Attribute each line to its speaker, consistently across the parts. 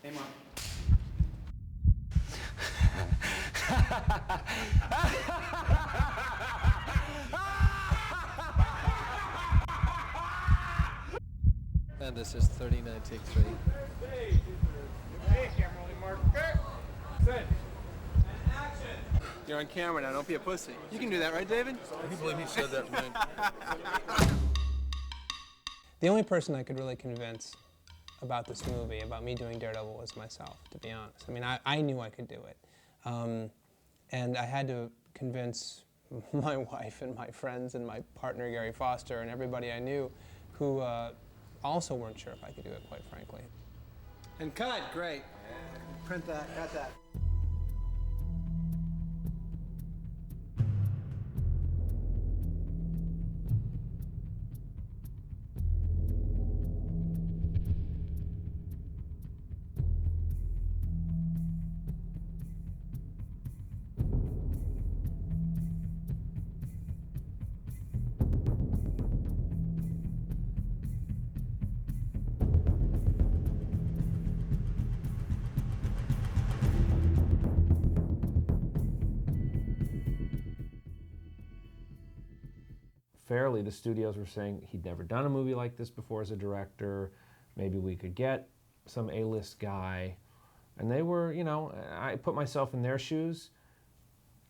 Speaker 1: Hey, Mark.
Speaker 2: And this is 39 take 3.
Speaker 1: Hey, camera rolling, Mark. Good. Action. You're on camera now. Don't be a pussy. You can do that, right, David?
Speaker 2: I can't believe he said that, man.
Speaker 3: The only person I could really convince about this movie, about me doing Daredevil, was myself, to be honest. I mean, I knew I could do it. And I had to convince my wife and my friends and my partner, Gary Foster, and everybody I knew who also weren't sure if I could do it, quite frankly.
Speaker 1: And cut. Great. Print that. Got that.
Speaker 4: Fairly, the studios were saying he'd never done a movie like this before as a director. Maybe we could get some A-list guy. And they were, you know, I put myself in their shoes.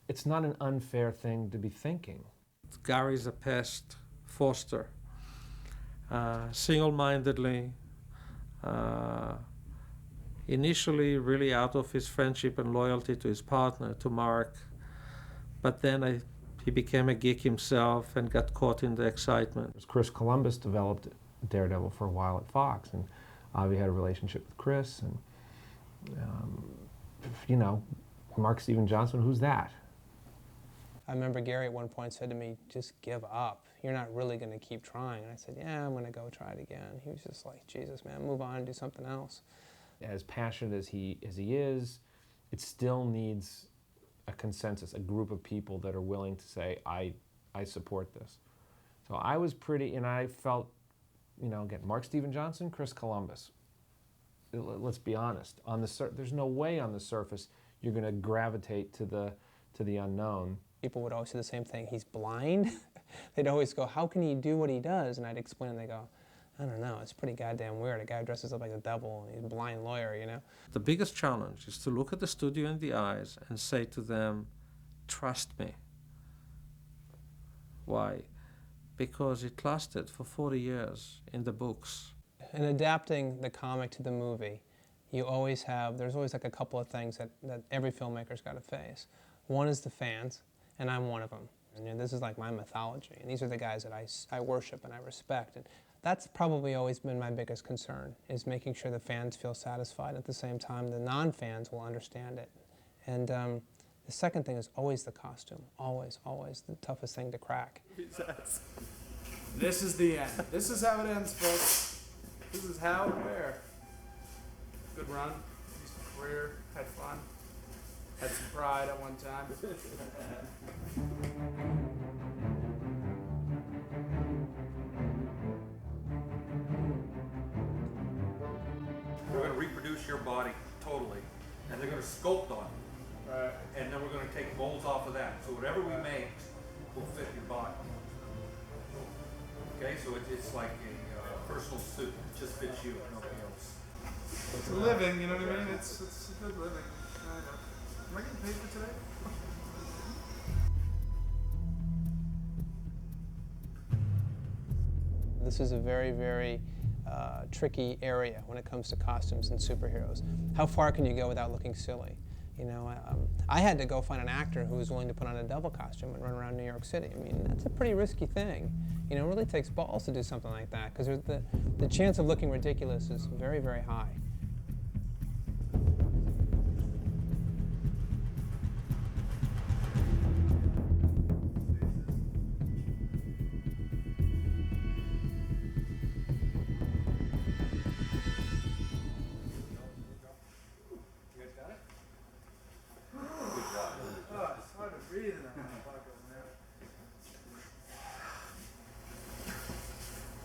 Speaker 4: It's not an unfair thing to be thinking.
Speaker 5: Gary's a pest. Foster, single-mindedly, initially really out of his friendship and loyalty to his partner, to Mark, but then he became a geek himself and got caught in the excitement.
Speaker 4: Chris Columbus developed Daredevil for a while at Fox, and Avi had a relationship with Chris, and you know, Mark Steven Johnson, who's that?
Speaker 3: I remember Gary at one point said to me, just give up. You're not really going to keep trying. And I said, yeah, I'm going to go try it again. He was just like, Jesus, man, move on and do something else.
Speaker 4: As passionate as he is, it still needs a consensus, a group of people that are willing to say, I support this. So I was pretty, and I felt, you know, again, Mark Steven Johnson, Chris Columbus. Let's be honest. There's no way on the surface you're going to gravitate to the unknown.
Speaker 3: People would always say the same thing, he's blind. They'd always go, how can he do what he does? And I'd explain, and they go, I don't know, it's pretty goddamn weird. A guy dresses up like a devil, and he's a blind lawyer, you know?
Speaker 5: The biggest challenge is to look at the studio in the eyes and say to them, trust me. Why? Because it lasted for 40 years in the books.
Speaker 3: In adapting the comic to the movie, there's always like a couple of things that every filmmaker's got to face. One is the fans, and I'm one of them. And, you know, this is like my mythology, and these are the guys that I worship and I respect. And that's probably always been my biggest concern, is making sure the fans feel satisfied. At the same time, the non-fans will understand it. And the second thing is always the costume. Always, always the toughest thing to crack.
Speaker 1: This is the end. This is how it ends, folks. This is how and where. Good run. Decent career. Had fun. Had some pride at one time.
Speaker 6: We're going to reproduce your body totally, and they're going to sculpt on it.
Speaker 1: Right.
Speaker 6: And then we're going to take molds off of that. So whatever we make will fit your body. Okay, so it's like a personal suit. It just fits you and nobody else.
Speaker 1: It's a living, you know what I mean? It's a good living. I know. Am I getting paid for today?
Speaker 3: This is a very, very tricky area when it comes to costumes and superheroes. How far can you go without looking silly? You know, I had to go find an actor who was willing to put on a devil costume and run around New York City. I mean, that's a pretty risky thing. You know, it really takes balls to do something like that, because the chance of looking ridiculous is very, very high.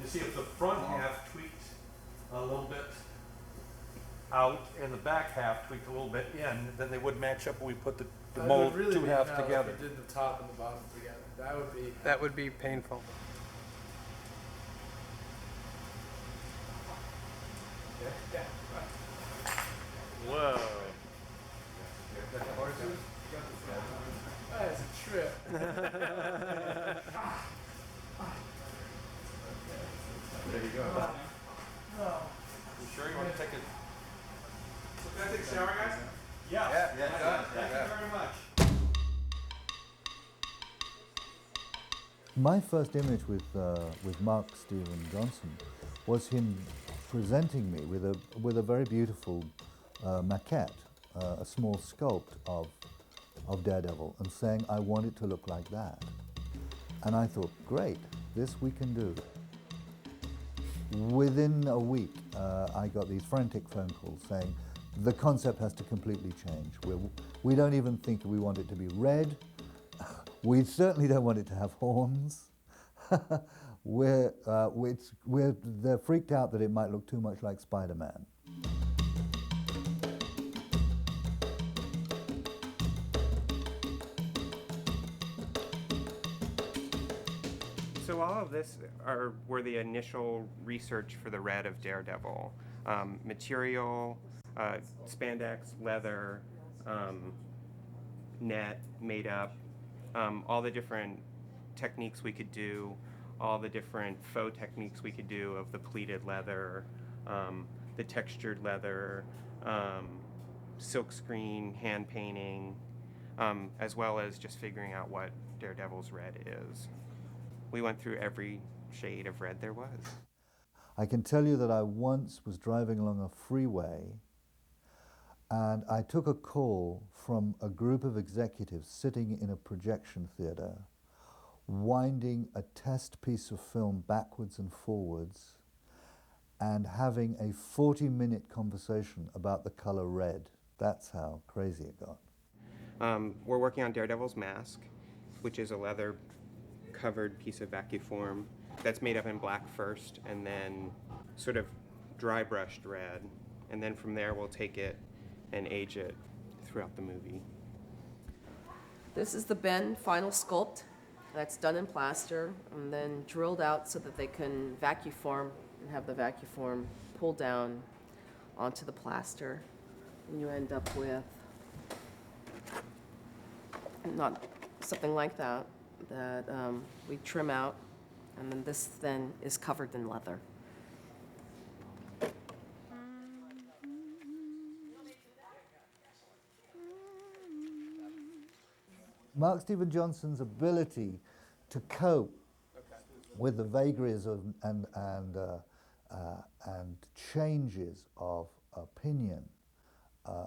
Speaker 6: You see if the front half tweaked a little bit, out and the back half tweaked a little bit in, then they would match up when we put the
Speaker 1: That
Speaker 6: mold
Speaker 1: would really
Speaker 6: two
Speaker 1: be
Speaker 6: halves
Speaker 1: hell
Speaker 6: together.
Speaker 1: If you did the top and the bottom together.
Speaker 3: That would be painful.
Speaker 1: Whoa. That is a trip.
Speaker 6: There you go. You sure you want to take it?
Speaker 1: Can I take a shower, guys?
Speaker 6: Yeah.
Speaker 1: Thank you very much.
Speaker 7: My first image with Mark Steven Johnson was him presenting me with a very beautiful maquette, a small sculpt of Daredevil, and saying, I want it to look like that. And I thought, great, this we can do. Within a week, I got these frantic phone calls saying, the concept has to completely change. We don't even think we want it to be red. We certainly don't want it to have horns. They're freaked out that it might look too much like Spider-Man.
Speaker 8: So all of this were the initial research for the red of Daredevil. Material, spandex, leather, net, made up, all the different techniques we could do, all the different faux techniques we could do of the pleated leather, the textured leather, silk screen, hand painting, as well as just figuring out what Daredevil's red is. We went through every shade of red there was.
Speaker 7: I can tell you that I once was driving along a freeway and I took a call from a group of executives sitting in a projection theater, winding a test piece of film backwards and forwards and having a 40-minute conversation about the color red. That's how crazy it got.
Speaker 8: We're working on Daredevil's mask, which is a leather-covered piece of vacuform that's made up in black first and then sort of dry brushed red. And then from there we'll take it and age it throughout the movie.
Speaker 9: This is the Ben final sculpt that's done in plaster and then drilled out so that they can vacuform and have the vacuform pull down onto the plaster. And you end up with not something like that we trim out, and then this then is covered in leather.
Speaker 7: Mark Steven Johnson's ability to cope with the vagaries of and changes of opinion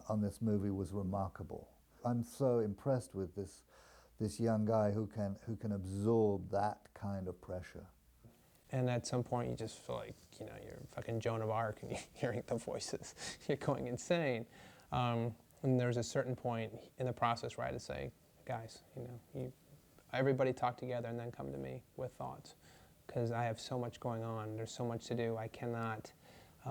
Speaker 7: on this movie was remarkable. I'm so impressed with this young guy who can absorb that kind of pressure.
Speaker 3: And at some point you just feel like, you know, you're fucking Joan of Arc and you're hearing the voices. You're going insane. And there's a certain point in the process where I had to say, guys, everybody talk together and then come to me with thoughts. Because I have so much going on, there's so much to do, I cannot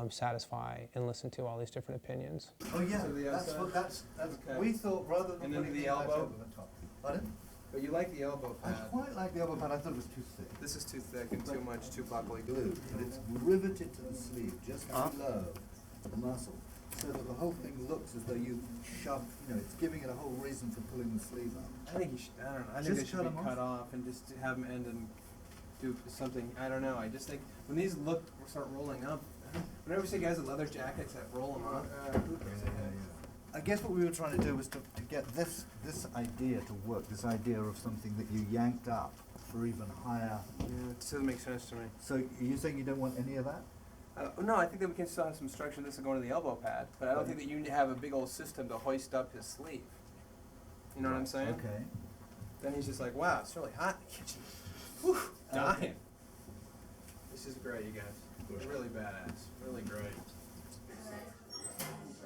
Speaker 3: satisfy and listen to all these different opinions.
Speaker 7: Oh yeah,
Speaker 2: So the
Speaker 7: that's
Speaker 2: outside?
Speaker 7: what that's
Speaker 2: Okay.
Speaker 7: we thought rather than
Speaker 2: And then
Speaker 7: putting
Speaker 2: the
Speaker 7: the knives
Speaker 2: elbow?
Speaker 7: over the top. Pardon?
Speaker 2: But you like the elbow
Speaker 7: I
Speaker 2: pad.
Speaker 7: quite like the elbow pad. I thought it was too thick.
Speaker 2: This is too thick and too much, too bubbly.
Speaker 7: Glued, but it's riveted to the sleeve just below the muscle, so that the whole thing looks as though you shove. It's giving it a whole reason for pulling the sleeve up.
Speaker 2: I think you should, I don't know, I think
Speaker 7: Just
Speaker 2: they should
Speaker 7: cut
Speaker 2: be
Speaker 7: 'em
Speaker 2: cut off and just have them end and do something, I don't know, I just think, when these start rolling up, whenever we see guys with leather jackets that roll them up,
Speaker 7: I guess what we were trying to do was to get this idea to work. This idea of something that you yanked up for even higher.
Speaker 2: yeah, it doesn't make sense to me.
Speaker 7: So are you saying you don't want any of that?
Speaker 2: No, I think that we can still have some structure in this and go to the elbow pad, but I don't think that you need to have a big old system to hoist up his sleeve. You know what I'm saying?
Speaker 7: Okay.
Speaker 2: Then he's just like, wow, it's really hot in the kitchen. Whew, dying. This is great, you guys. Really badass. Really great.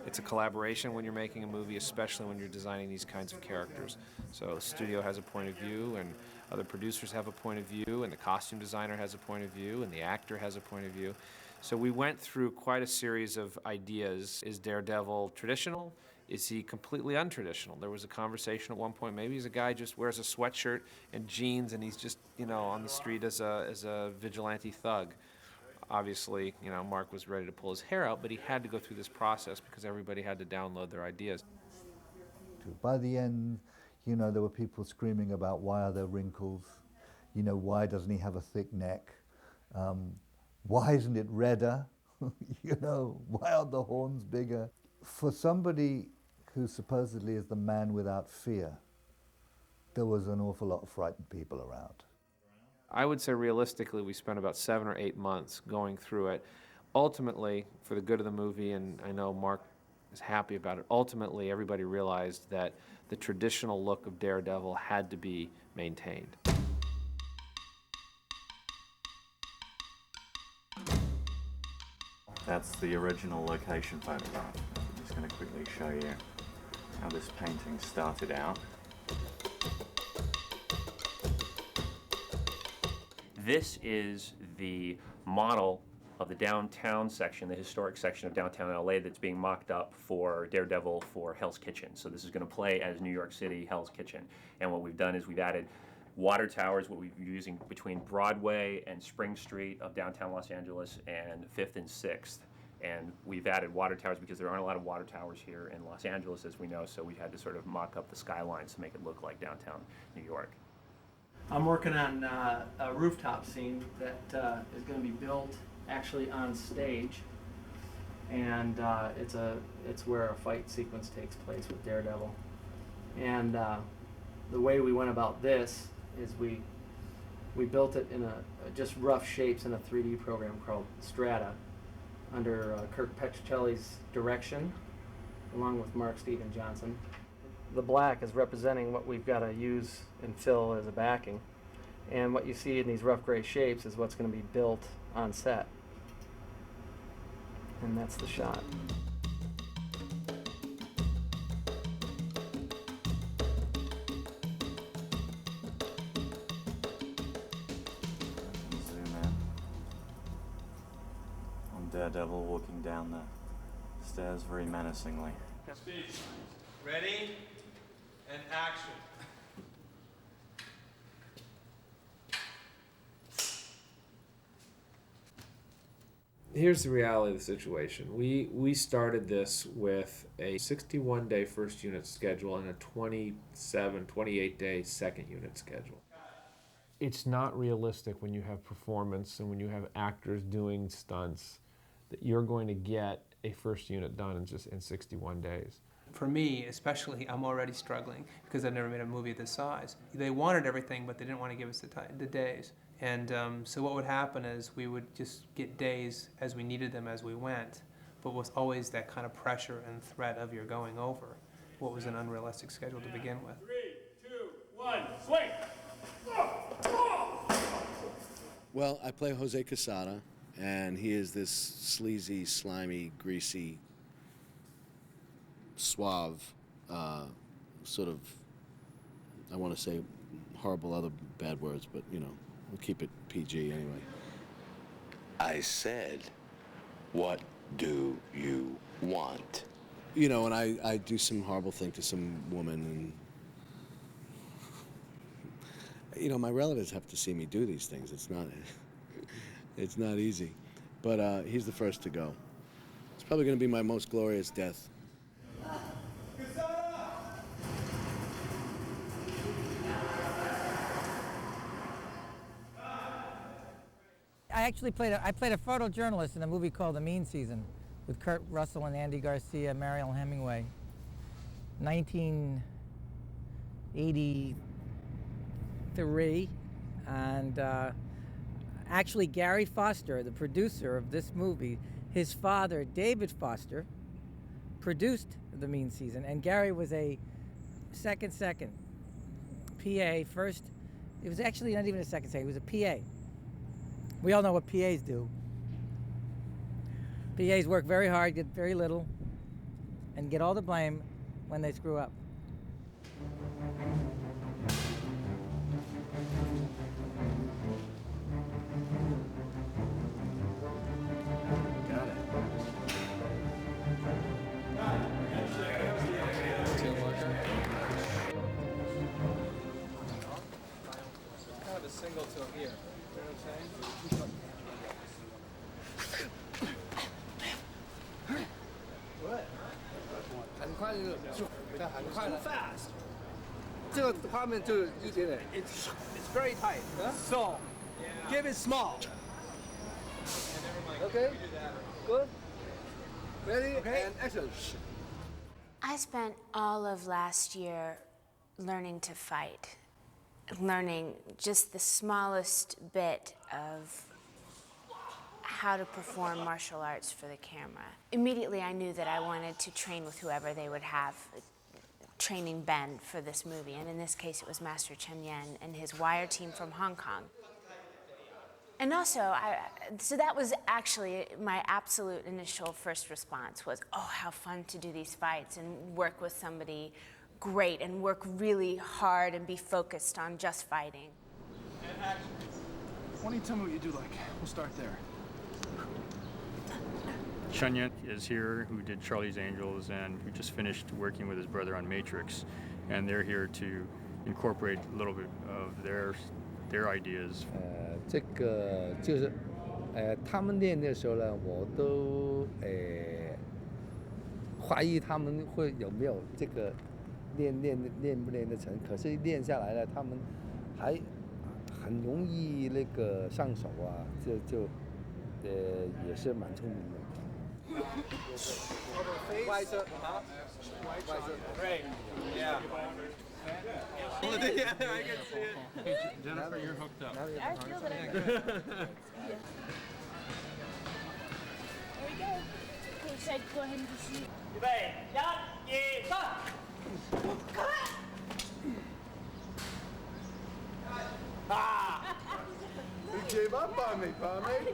Speaker 4: It's a collaboration when you're making a movie, especially when you're designing these kinds of characters. So the studio has a point of view, and other producers have a point of view, and the costume designer has a point of view, and the actor has a point of view. So we went through quite a series of ideas. Is Daredevil traditional? Is he completely untraditional? There was a conversation at one point, maybe he's a guy who just wears a sweatshirt and jeans and he's just, on the street as a vigilante thug. Obviously, Mark was ready to pull his hair out, but he had to go through this process because everybody had to download their ideas.
Speaker 7: By the end, there were people screaming about why are there wrinkles? Why doesn't he have a thick neck? Why isn't it redder? Why aren't the horns bigger? For somebody who supposedly is the man without fear, there was an awful lot of frightened people around.
Speaker 4: I would say realistically we spent about 7 or 8 months going through it. Ultimately, for the good of the movie, and I know Mark is happy about it, ultimately everybody realized that the traditional look of Daredevil had to be maintained.
Speaker 10: That's the original location photograph. I'm just going to quickly show you how this painting started out.
Speaker 11: This is the model of the downtown section, the historic section of downtown LA that's being mocked up for Daredevil for Hell's Kitchen. So this is going to play as New York City Hell's Kitchen. And what we've done is we've added water towers, what we've been using between Broadway and Spring Street of downtown Los Angeles and 5th and 6th. And we've added water towers because there aren't a lot of water towers here in Los Angeles, as we know, so we had to sort of mock up the skylines to make it look like downtown New York.
Speaker 12: I'm working on a rooftop scene that is going to be built actually on stage, and it's where a fight sequence takes place with Daredevil. And the way we went about this is we built it in just rough shapes in a 3D program called Strata under Kirk Petruccelli's direction, along with Mark Steven Johnson. The black is representing what we've got to use and fill as a backing. And what you see in these rough gray shapes is what's going to be built on set. And that's the shot.
Speaker 10: Zoom in on Daredevil walking down the stairs very menacingly.
Speaker 2: Speed. Ready? And action.
Speaker 4: Here's the reality of the situation. We started this with a 61-day first unit schedule and a 28-day second unit schedule. It's not realistic when you have performance and when you have actors doing stunts that you're going to get a first unit done in 61 days.
Speaker 3: For me, especially, I'm already struggling because I've never made a movie this size. They wanted everything, but they didn't want to give us the days. And so what would happen is we would just get days as we needed them as we went, but with always that kind of pressure and threat of you're going over what was an unrealistic schedule to begin with.
Speaker 6: 3, 2, 1, swing!
Speaker 13: Well, I play Jose Quesada, and he is this sleazy, slimy, greasy, suave, sort of, I want to say horrible other bad words, but, you know, we'll keep it PG anyway.
Speaker 14: I said, what do you want?
Speaker 13: You know, and I do some horrible thing to some woman, and, you know, my relatives have to see me do these things. It's not easy. But he's the first to go. It's probably going to be my most glorious death.
Speaker 15: I played a photojournalist in a movie called The Mean Season with Kurt Russell and Andy Garcia, Mariel Hemingway. 1983, and actually Gary Foster, the producer of this movie, his father, David Foster, produced The Mean Season, and Gary was a second PA first. It was actually not even a second, he was a PA. We all know what PAs do. PAs work very hard, get very little, and get all the blame when they screw up.
Speaker 2: Too fast. 这个画面就一点点。It's very tight. So, give it small. Okay. Good. Ready and action.
Speaker 16: I spent all of last year learning to fight, learning just the smallest bit of how to perform martial arts for the camera. Immediately I knew that I wanted to train with whoever they would have training Ben for this movie, and in this case it was Master Chen Yan and his wire team from Hong Kong. And also, so that was actually my absolute initial first response was, oh, how fun to do these fights and work with somebody great and work really hard and be focused on just fighting.
Speaker 1: Why don't you tell me what you do like? We'll start there.
Speaker 17: Chen Yan is here, who did Charlie's Angels and who just finished working with his brother on Matrix. And they're here to incorporate a little bit of their ideas.
Speaker 18: 这个就是他们练的时候呢，我都怀疑他们会有没有这个练不练得成。可是练下来了，他们还很容易那个上手啊，也是蛮聪明的。
Speaker 2: Wiser. Great. Yeah. Yeah, I can see it.
Speaker 1: Jennifer, you're hooked up.
Speaker 16: I feel that I'm good. There we go. Okay, Shad, go ahead and just shoot.
Speaker 2: Ah! You gave up on me, Pommy.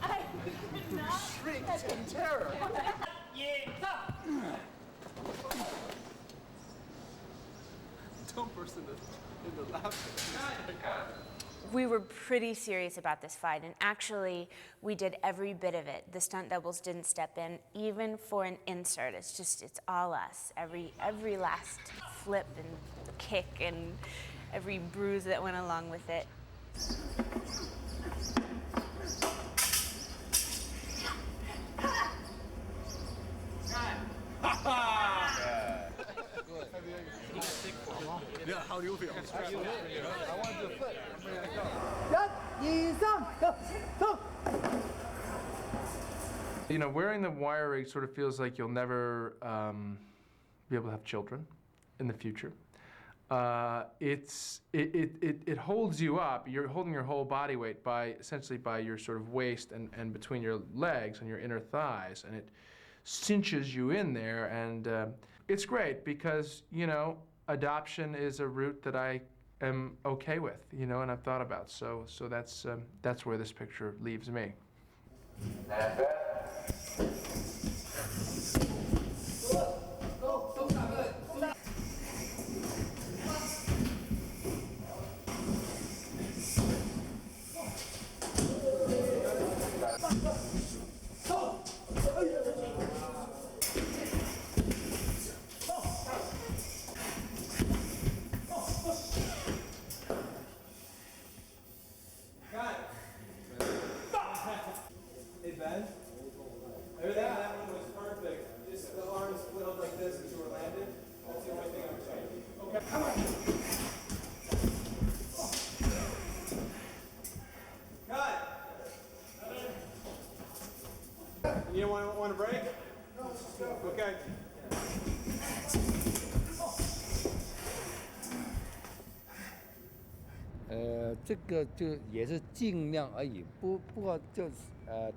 Speaker 16: I did not.
Speaker 2: Shrieked in terror. Don't burst into laughter.
Speaker 16: We were pretty serious about this fight, and actually, we did every bit of it. The stunt doubles didn't step in, even for an insert. It's all us. Every last flip and kick and every bruise that went along with it.
Speaker 2: Yeah, how do you feel? I want to do a flip. I'm ready to go.
Speaker 1: You know, wearing the wire rig sort of feels like you'll never be able to have children in the future. It holds you up. You're holding your whole body weight essentially by your sort of waist and between your legs and your inner thighs, and it cinches you in there. And it's great because, you know, adoption is a route that I am okay with, you know, and I've thought about. So that's where this picture leaves me.
Speaker 2: Hey Ben, everything in that one was perfect. Just the arms split up like this as you were landed. That's the only thing I'm changing. Okay, come on. Cut. You want a break? No, let's just go. Okay.
Speaker 18: 这个就也是尽量而已，不过就是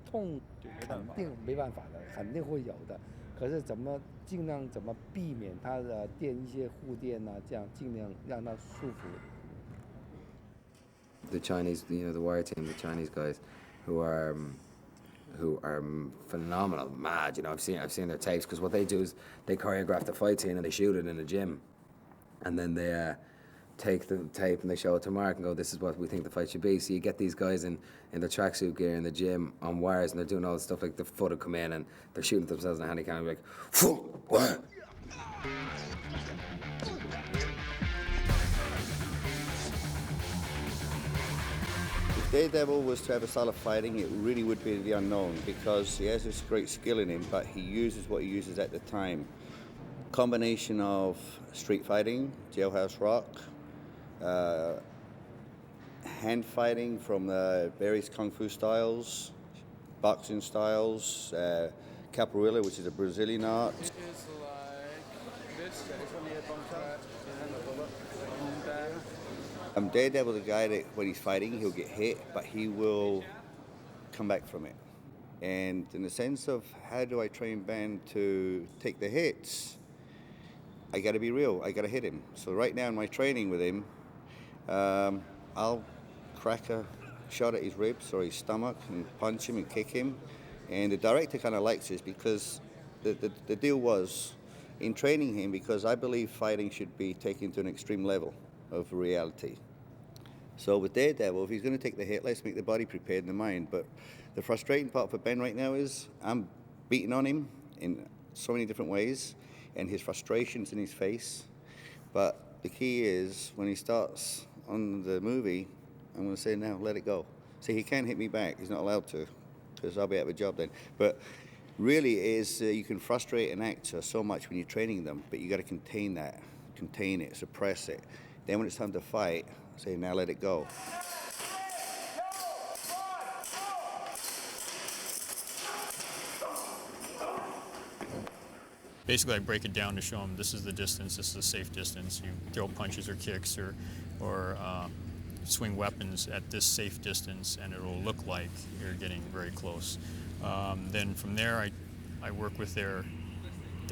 Speaker 18: 痛肯定没办法的，肯定会有的。可是尽量怎么避免它的垫一些护垫啊，这样尽量让它舒服。
Speaker 19: The Chinese, you know, the wire team, the Chinese guys, who are phenomenal, mad. You know, I've seen their tapes because what they do is they choreograph the fight scene and they shoot it in the gym, and then they take the tape and they show it to Mark and go, this is what we think the fight should be. So you get these guys in their tracksuit gear in the gym on wires, and they're doing all this stuff like the foot will come in and they're shooting themselves in the handy cam and be like, phew, what?
Speaker 20: If Daredevil was to have a style of fighting, it really would be the unknown, because he has this great skill in him, but he uses what he uses at the time. combination of street fighting, Jailhouse Rock, hand fighting from the various kung fu styles, boxing styles, capoeira, which is a Brazilian art.
Speaker 1: It is like this.
Speaker 20: Daredevil, the guy that when he's fighting, he'll get hit, but he will come back from it. And in the sense of how do I train Ben to take the hits, I got to be real. I got to hit him. So right now in my training with him, I'll crack a shot at his ribs or his stomach and punch him and kick him. And the director kind of likes this because the deal was in training him, because I believe fighting should be taken to an extreme level of reality. So with Daredevil, if he's going to take the hit, let's make the body prepared and the mind. But the frustrating part for Ben right now is I'm beating on him in so many different ways, and his frustration's in his face. But the key is when he starts on the movie, I'm going to say, now, let it go. See, he can't hit me back. He's not allowed to, because I'll be out of a job then. But really it is, you can frustrate an actor so much when you're training them, but you got to contain it, suppress it. Then when it's time to fight, say, now let it go.
Speaker 17: Basically, I break it down to show them this is the distance, this is a safe distance. You throw punches or kicks or swing weapons at this safe distance, and it will look like you're getting very close. Then from there, I work with their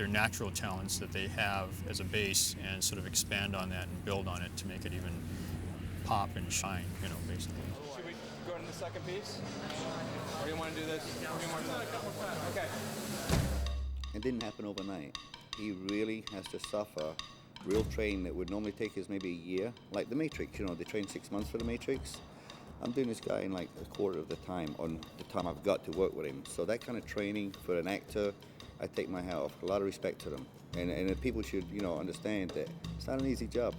Speaker 17: natural talents that they have as a base and sort of expand on that and build on it to make it even pop and shine, you know, basically.
Speaker 2: Should we go to the second piece? Or do you want to do this 3 more times? Okay.
Speaker 20: It didn't happen overnight. He really has to suffer real training that would normally take us maybe a year. Like The Matrix, you know, they train 6 months for The Matrix. I'm doing this guy in like a quarter of the time on the time I've got to work with him. So that kind of training for an actor, I take my hat off. A lot of respect to them. And people should, you know, understand that it's not an easy job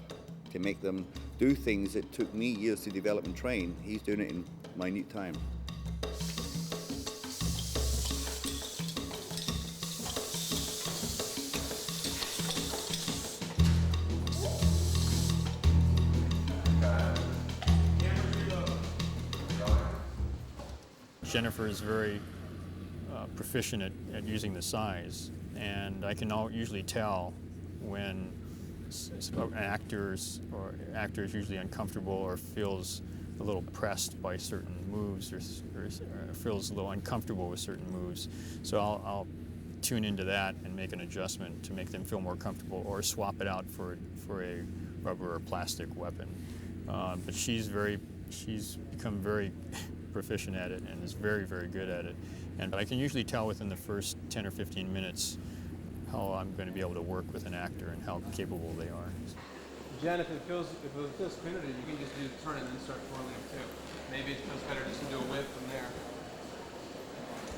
Speaker 20: to make them do things that took me years to develop and train. He's doing it in minute time.
Speaker 17: Jennifer is very proficient at using the size, and I can usually tell when an actor is usually uncomfortable or feels a little pressed by certain moves or feels a little uncomfortable with certain moves. So I'll tune into that and make an adjustment to make them feel more comfortable, or swap it out for a rubber or plastic weapon. But she's become very proficient at it and is very, very good at it. And I can usually tell within the first 10 or 15 minutes how I'm going to be able to work with an actor and how capable they are.
Speaker 2: Jen, if it feels punitive, you can just do the turn and then start twirling too. Maybe it feels better just to do a whip from there.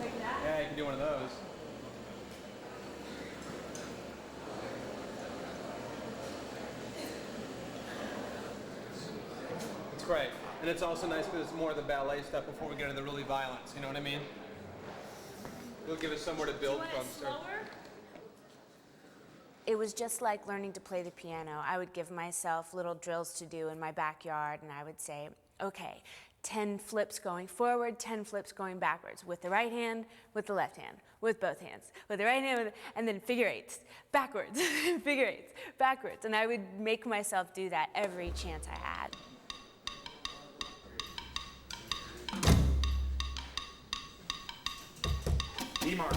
Speaker 9: Like that?
Speaker 2: Yeah, you can do one of those. It's great. And it's also nice because it's more of the ballet stuff before we get into the really violence, you know what I mean? It'll give us somewhere to build from.
Speaker 16: It was just like learning to play the piano. I would give myself little drills to do in my backyard, and I would say, okay, 10 flips going forward, 10 flips going backwards, with the right hand, with the left hand, with both hands, with the right hand, and then figure eights, backwards, figure eights, backwards. And I would make myself do that every chance I had.
Speaker 6: D-Mark.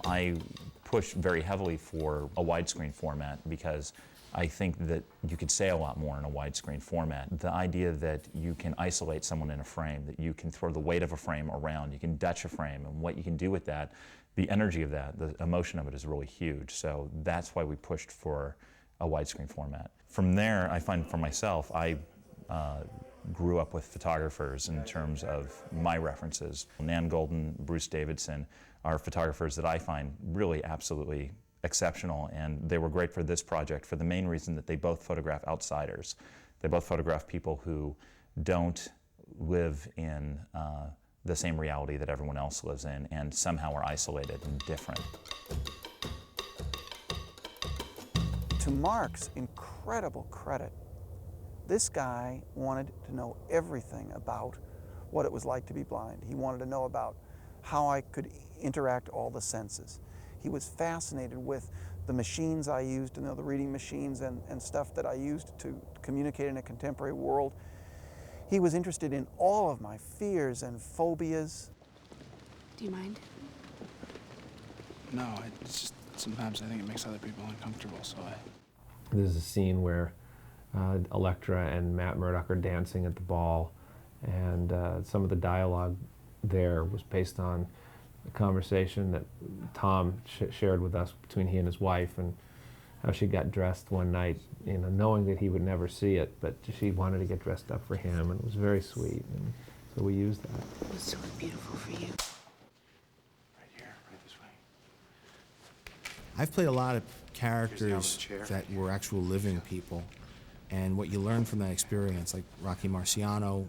Speaker 21: I push very heavily for a widescreen format because I think that you could say a lot more in a widescreen format. The idea that you can isolate someone in a frame, that you can throw the weight of a frame around, you can Dutch a frame, and what you can do with that, the energy of that, the emotion of it is really huge. So that's why we pushed for a widescreen format. From there, I find for myself, I grew up with photographers in terms of my references. Nan Goldin, Bruce Davidson are photographers that I find really absolutely exceptional, and they were great for this project for the main reason that they both photograph outsiders. They both photograph people who don't live in the same reality that everyone else lives in, and somehow are isolated and different.
Speaker 5: To Mark's incredible credit, this guy wanted to know everything about what it was like to be blind. He wanted to know about how I could interact all the senses. He was fascinated with the machines I used, the reading machines and stuff that I used to communicate in a contemporary world. He was interested in all of my fears and phobias.
Speaker 22: Do you mind?
Speaker 23: No, it's just sometimes I think it makes other people uncomfortable, so I...
Speaker 4: There's a scene where Elektra and Matt Murdock are dancing at the ball, and some of the dialogue there was based on a conversation that Tom shared with us between he and his wife, and how she got dressed one night, you know, knowing that he would never see it, but she wanted to get dressed up for him, and it was very sweet, and so we used that.
Speaker 22: It was so beautiful for you.
Speaker 23: Right here, right this way.
Speaker 24: I've played a lot of characters that were actual living people, and what you learn from that experience, like Rocky Marciano,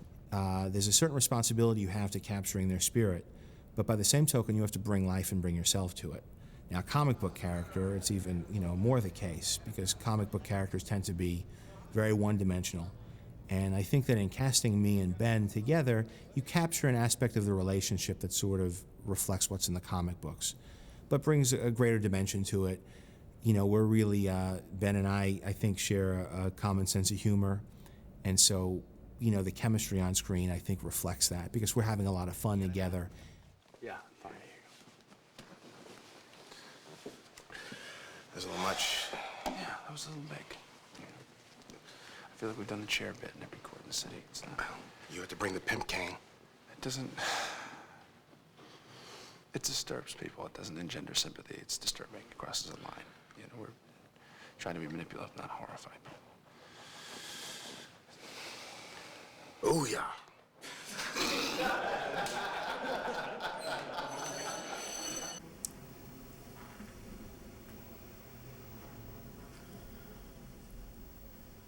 Speaker 24: there's a certain responsibility you have to capturing their spirit, but by the same token, you have to bring life and bring yourself to it. Now, a comic book character, it's even more the case, because comic book characters tend to be very one-dimensional. And I think that in casting me and Ben together, you capture an aspect of the relationship that sort of reflects what's in the comic books, but brings a greater dimension to it. You know, we're really, Ben and I think, share a common sense of humor. And so, the chemistry on screen, I think, reflects that, because we're having a lot of fun together.
Speaker 23: Yeah, fine. There's a little much. Yeah, that was a little big. I feel like we've done the chair bit in every court in the city. It's not. You have to bring the pimp cane. It doesn't. It disturbs people. It doesn't engender sympathy. It's disturbing. It crosses a line. We're trying to be manipulative, not horrified. Oh yeah.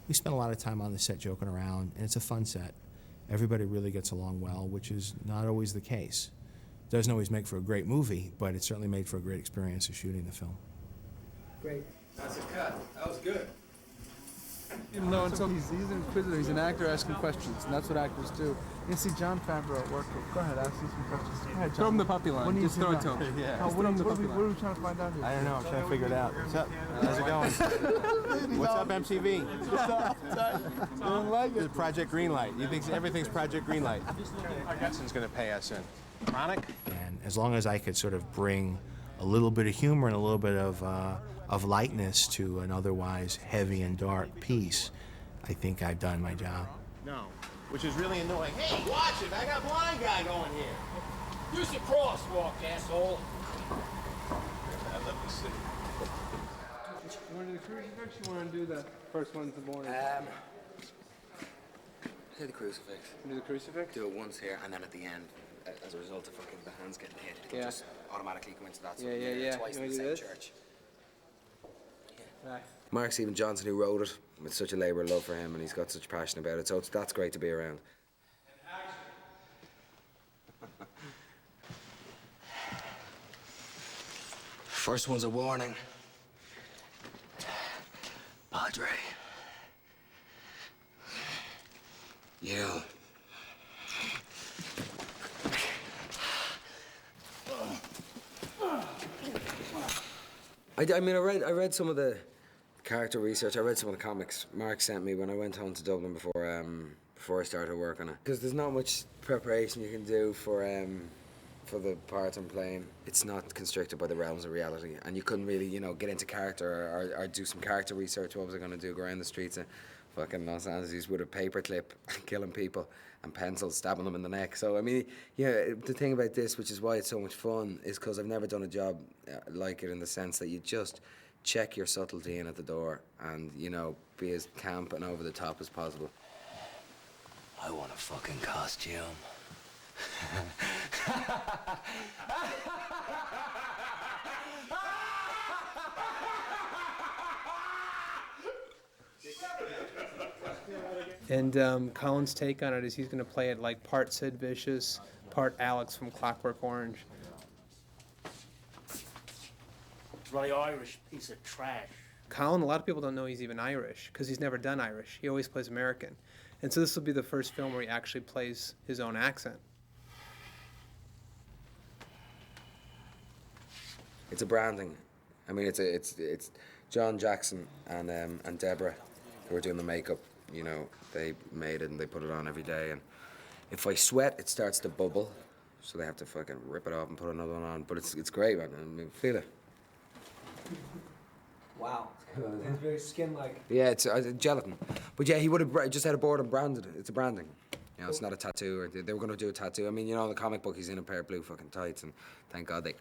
Speaker 24: We spent a lot of time on the set joking around, and it's a fun set. Everybody really gets along well, which is not always the case. Doesn't always make for a great movie, but it certainly made for a great experience of shooting the film.
Speaker 2: Great.
Speaker 23: That's a cut. That was good.
Speaker 2: Even though he's an inquisitor, he's an actor asking questions, and that's what actors do. You see Jon Favreau at work. Go ahead, ask him some questions. Go ahead, throw him the puppy line. Just throw it to him.
Speaker 23: Yeah.
Speaker 2: What are we trying to find out here?
Speaker 23: I don't know. I'm trying to figure it out. What's up? How's it going? What's up, MTV?
Speaker 2: What's up? I don't like
Speaker 23: This
Speaker 2: it.
Speaker 23: is Project Greenlight. You think everything's Project Greenlight? Hudson's going to pay us in. Chronic?
Speaker 24: And as long as I could sort of bring a little bit of humor and a little bit of lightness to an otherwise heavy and dark piece, I think I've done my job.
Speaker 23: No. Which is really annoying. Hey, watch it! I got a blind guy going here. Use the crosswalk, asshole. I love this city.
Speaker 2: You want to do the crucifix? You want to do the first one in the morning?
Speaker 19: Do the crucifix.
Speaker 2: Do the crucifix?
Speaker 19: Do it once here, and then at the end, as a result of fucking the hands getting hit, it'll just automatically go into that. So
Speaker 2: Yeah.
Speaker 19: Twice
Speaker 2: You
Speaker 19: in
Speaker 2: wanna
Speaker 19: the
Speaker 2: do
Speaker 19: same
Speaker 2: this?
Speaker 19: church.
Speaker 2: Right.
Speaker 19: Mark Stephen Johnson, who wrote it, with such a labour of love for him, and he's got such passion about it, so that's great to be around.
Speaker 14: First one's a warning. Padre. You.
Speaker 19: I mean, I read some of the character research. I read some of the comics Mark sent me when I went home to Dublin before I started work on it. Because there's not much preparation you can do for the part I'm playing. It's not constricted by the realms of reality, and you couldn't really, get into character or do some character research. What was I going to do? Go around the streets of fucking Los Angeles with a paperclip, killing people, and pencils, stabbing them in the neck. So I mean, the thing about this, which is why it's so much fun, is because I've never done a job like it, in the sense that you just check your subtlety in at the door, and be as camp and over the top as possible.
Speaker 14: I want a fucking costume.
Speaker 3: And Colin's take on it is he's going to play it like part Sid Vicious, part Alex from Clockwork Orange.
Speaker 7: Really Irish piece of trash.
Speaker 3: Colin, a lot of people don't know he's even Irish because he's never done Irish. He always plays American. And so this will be the first film where he actually plays his own accent.
Speaker 19: It's a branding. I mean, it's John Jackson and Deborah who are doing the makeup. You know, they made it and they put it on every day. And if I sweat, it starts to bubble, so they have to fucking rip it off and put another one on. But it's great, man. I mean, feel it.
Speaker 8: Wow, it's very skin-like.
Speaker 19: Yeah, it's gelatin. But yeah, he would have just had a board and branded it. It's a branding. You know, it's not a tattoo. Or they were going to do a tattoo. I mean, you know, in the comic book, he's in a pair of blue fucking tights, and thank God they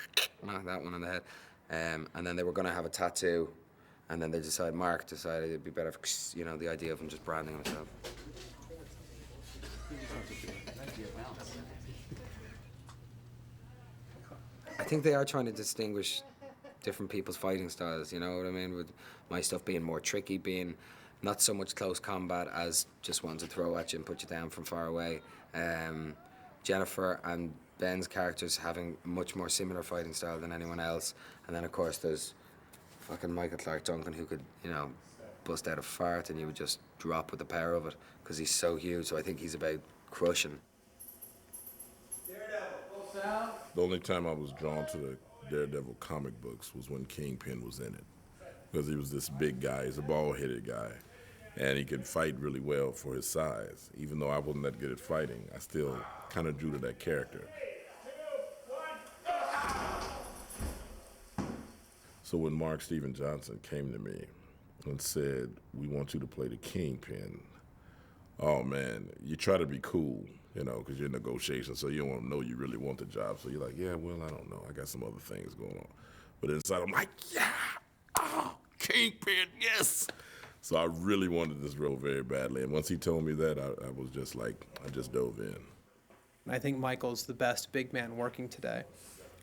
Speaker 19: knocked that one on the head. And then they were going to have a tattoo, and then Mark decided it'd be better for, you know, the idea of him just branding himself. I think they are trying to distinguish different people's fighting styles, you know what I mean? With my stuff being more tricky, being not so much close combat as just wanting to throw at you and put you down from far away. Jennifer and Ben's characters having much more similar fighting style than anyone else. And then, of course, there's fucking Michael Clark Duncan who could, you know, bust out a fart and you would just drop with the power of it because he's so huge. So I think he's about crushing.
Speaker 11: The only time I was drawn to the Daredevil comic books was when Kingpin was in it, because he was this big guy, he's a bald-headed guy, and he could fight really well for his size. Even though I wasn't that good at fighting, I still kind of drew to that character. So when Mark Steven Johnson came to me and said, "We want you to play the Kingpin," oh man, you try to be cool, you know, because you're in negotiations, so you don't want to know you really want the job. So you're like, yeah, well, I don't know. I got some other things going on. But inside, I'm like, yeah, oh, Kingpin, yes. So I really wanted this role very badly. And once he told me that, I was just like, I just dove in.
Speaker 3: I think Michael's the best big man working today.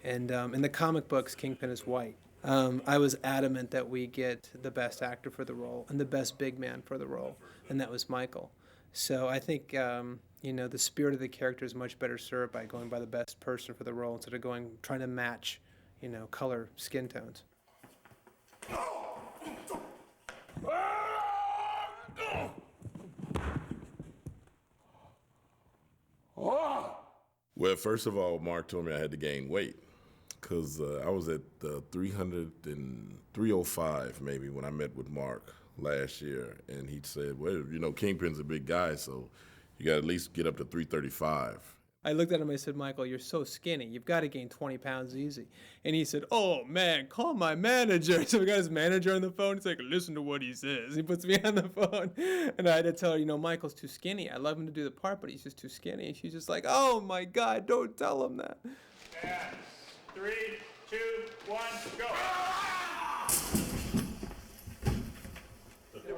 Speaker 3: And in the comic books, Kingpin is white. I was adamant that we get the best actor for the role and the best big man for the role, and that was Michael. So I think, you know, the spirit of the character is much better served by going by the best person for the role instead of trying to match, you know, color, skin tones.
Speaker 11: Well, first of all, Mark told me I had to gain weight because I was at 305 maybe when I met with Mark last year, and he said, well, you know, Kingpin's a big guy, so you got to at least get up to 335.
Speaker 3: I looked at him and I said, Michael, you're so skinny. You've got to gain 20 pounds easy. And he said, oh, man, call my manager. So we got his manager on the phone. He's like, listen to what he says. He puts me on the phone. And I had to tell her, you know, Michael's too skinny. I love him to do the part, but he's just too skinny. And she's just like, oh, my God, don't tell him that.
Speaker 23: And 3, 2, 1, go.
Speaker 2: You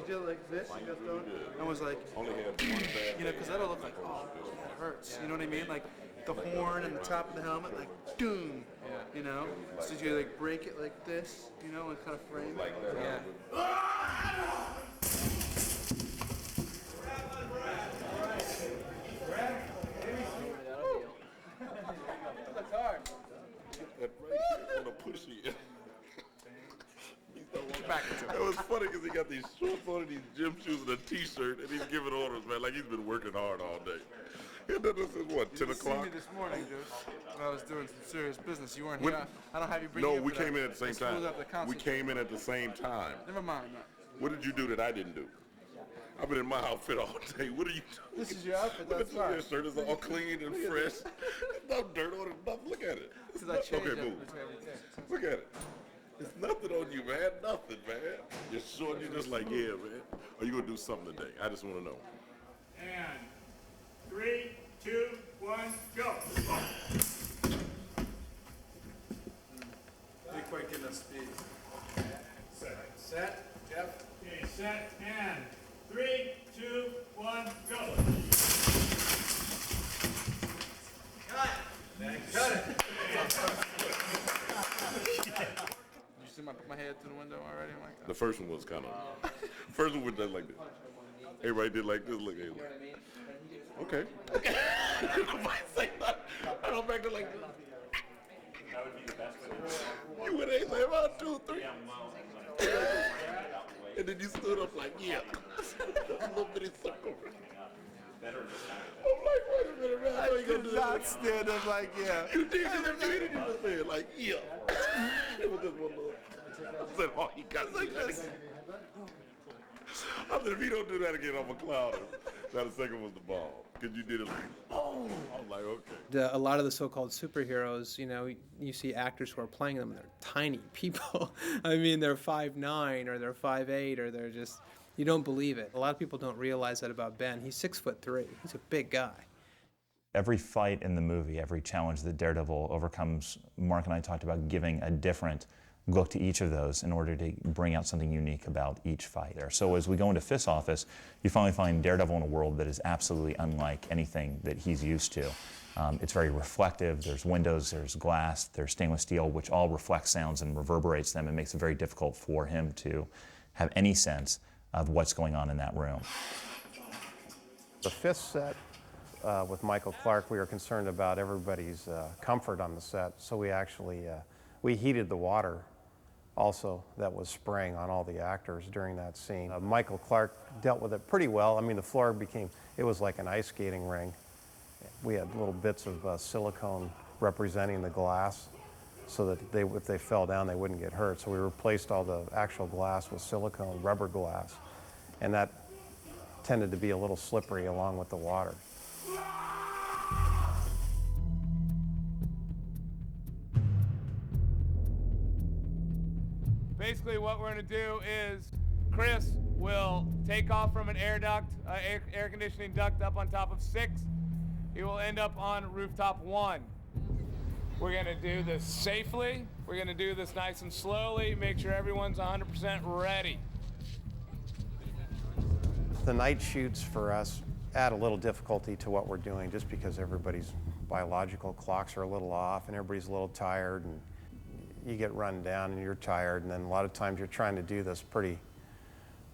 Speaker 2: did like this, you got thrown, and was like, you know, because that'll look like, oh, that hurts. You know what I mean? Like the horn and the top of the helmet, like, doom. You know? So you like break it like this, you know, and kind of frame it. Like that. Yeah.
Speaker 11: That's hard. That right here on the pushy. It was funny because he got these shorts on and these gym shoes and a t-shirt, and he's giving orders, man, like he's been working hard all day. And then this is what, 10 o'clock?
Speaker 2: You see me this morning, dude, when I was doing some serious business. You weren't here. I don't have you bring
Speaker 11: No,
Speaker 2: you
Speaker 11: we came in at the same time. We came in at the same time.
Speaker 2: Never mind. No.
Speaker 11: What did you do that I didn't do? I've been in my outfit all day. What are you doing?
Speaker 2: This is your outfit. That's right.
Speaker 11: Your shirt is all clean and fresh. No dirt on it. Nothing. Look at it. Okay, move. Look at it. There's nothing on you, man. Nothing, man. You're short. You're just like, yeah, man. Are you gonna do something today? I just want to know.
Speaker 23: And 3, 2, 1, go.
Speaker 2: Be quick in the speed. Set. Yep.
Speaker 23: Okay, set, and 3, 2, 1, go.
Speaker 2: Cut it. Cut it. You see my head through the window already?
Speaker 11: The first one was kind of. First one was just like this. Everybody did like this. Look, hey, look. Okay. Okay. Nobody say nothing. I don't back to like this. That would be the best way. You would ain't say about 2, 3. And then you stood up like, yeah. A little bitty circle. I'm like, wait a minute, man. I know you gonna do that.
Speaker 2: Stand up like, yeah.
Speaker 11: You did it. You just said like, yeah. It was just one little. I said, oh, he got like this. I said, if he don't do that again, I'm a clown. Now the second was the ball. Because you did it like, oh. I'm like, okay.
Speaker 3: A lot of the so-called superheroes, you know, you see actors who are playing them, and they're tiny people. I mean, they're 5'9", or they're 5'8", or they're just, you don't believe it. A lot of people don't realize that about Ben. He's 6'3". He's a big guy.
Speaker 21: Every fight in the movie, every challenge that Daredevil overcomes, Mark and I talked about giving a different look to each of those in order to bring out something unique about each fight there. So as we go into Fist's office, you finally find Daredevil in a world that is absolutely unlike anything that he's used to. It's very reflective. There's windows, there's glass, there's stainless steel, which all reflects sounds and reverberates them and makes it very difficult for him to have any sense of what's going on in that room.
Speaker 10: The Fist set with Michael Clarke, we were concerned about everybody's comfort on the set, so we actually we heated the water also that was spraying on all the actors during that scene. Michael Clarke dealt with it pretty well. I mean, the floor it was like an ice skating ring. We had little bits of silicone representing the glass so that if they fell down, they wouldn't get hurt. So we replaced all the actual glass with silicone rubber glass, and that tended to be a little slippery along with the water.
Speaker 1: Basically what we're going to do is Chris will take off from an air duct, air conditioning duct up on top of 6. He will end up on rooftop 1. We're going to do this safely. We're going to do this nice and slowly, make sure everyone's 100% ready.
Speaker 10: The night shoots for us add a little difficulty to what we're doing just because everybody's biological clocks are a little off and everybody's a little tired, and you get run down and you're tired, and then a lot of times you're trying to do this pretty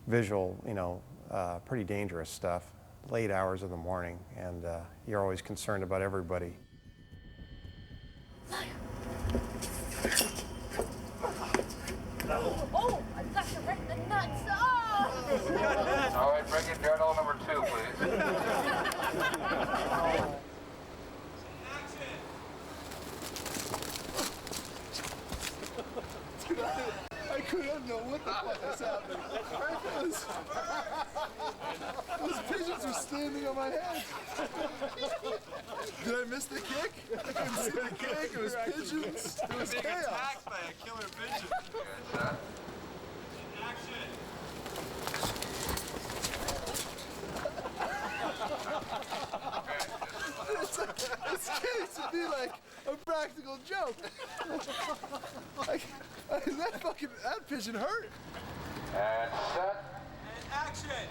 Speaker 10: visual, you know, pretty dangerous stuff, late hours of the morning, and you're always concerned about everybody.
Speaker 12: Oh, I got you right in the nuts. Oh!
Speaker 13: All right, bring in Daredevil number 2, please.
Speaker 2: I couldn't know what the fuck was happening. Those pigeons were standing on my head. Did I miss the kick? I couldn't see the kick. It was pigeons. It was chaos. Being attacked by a killer pigeon. Action. It's getting to be like a practical joke. That pigeon hurt.
Speaker 13: And set.
Speaker 2: And action.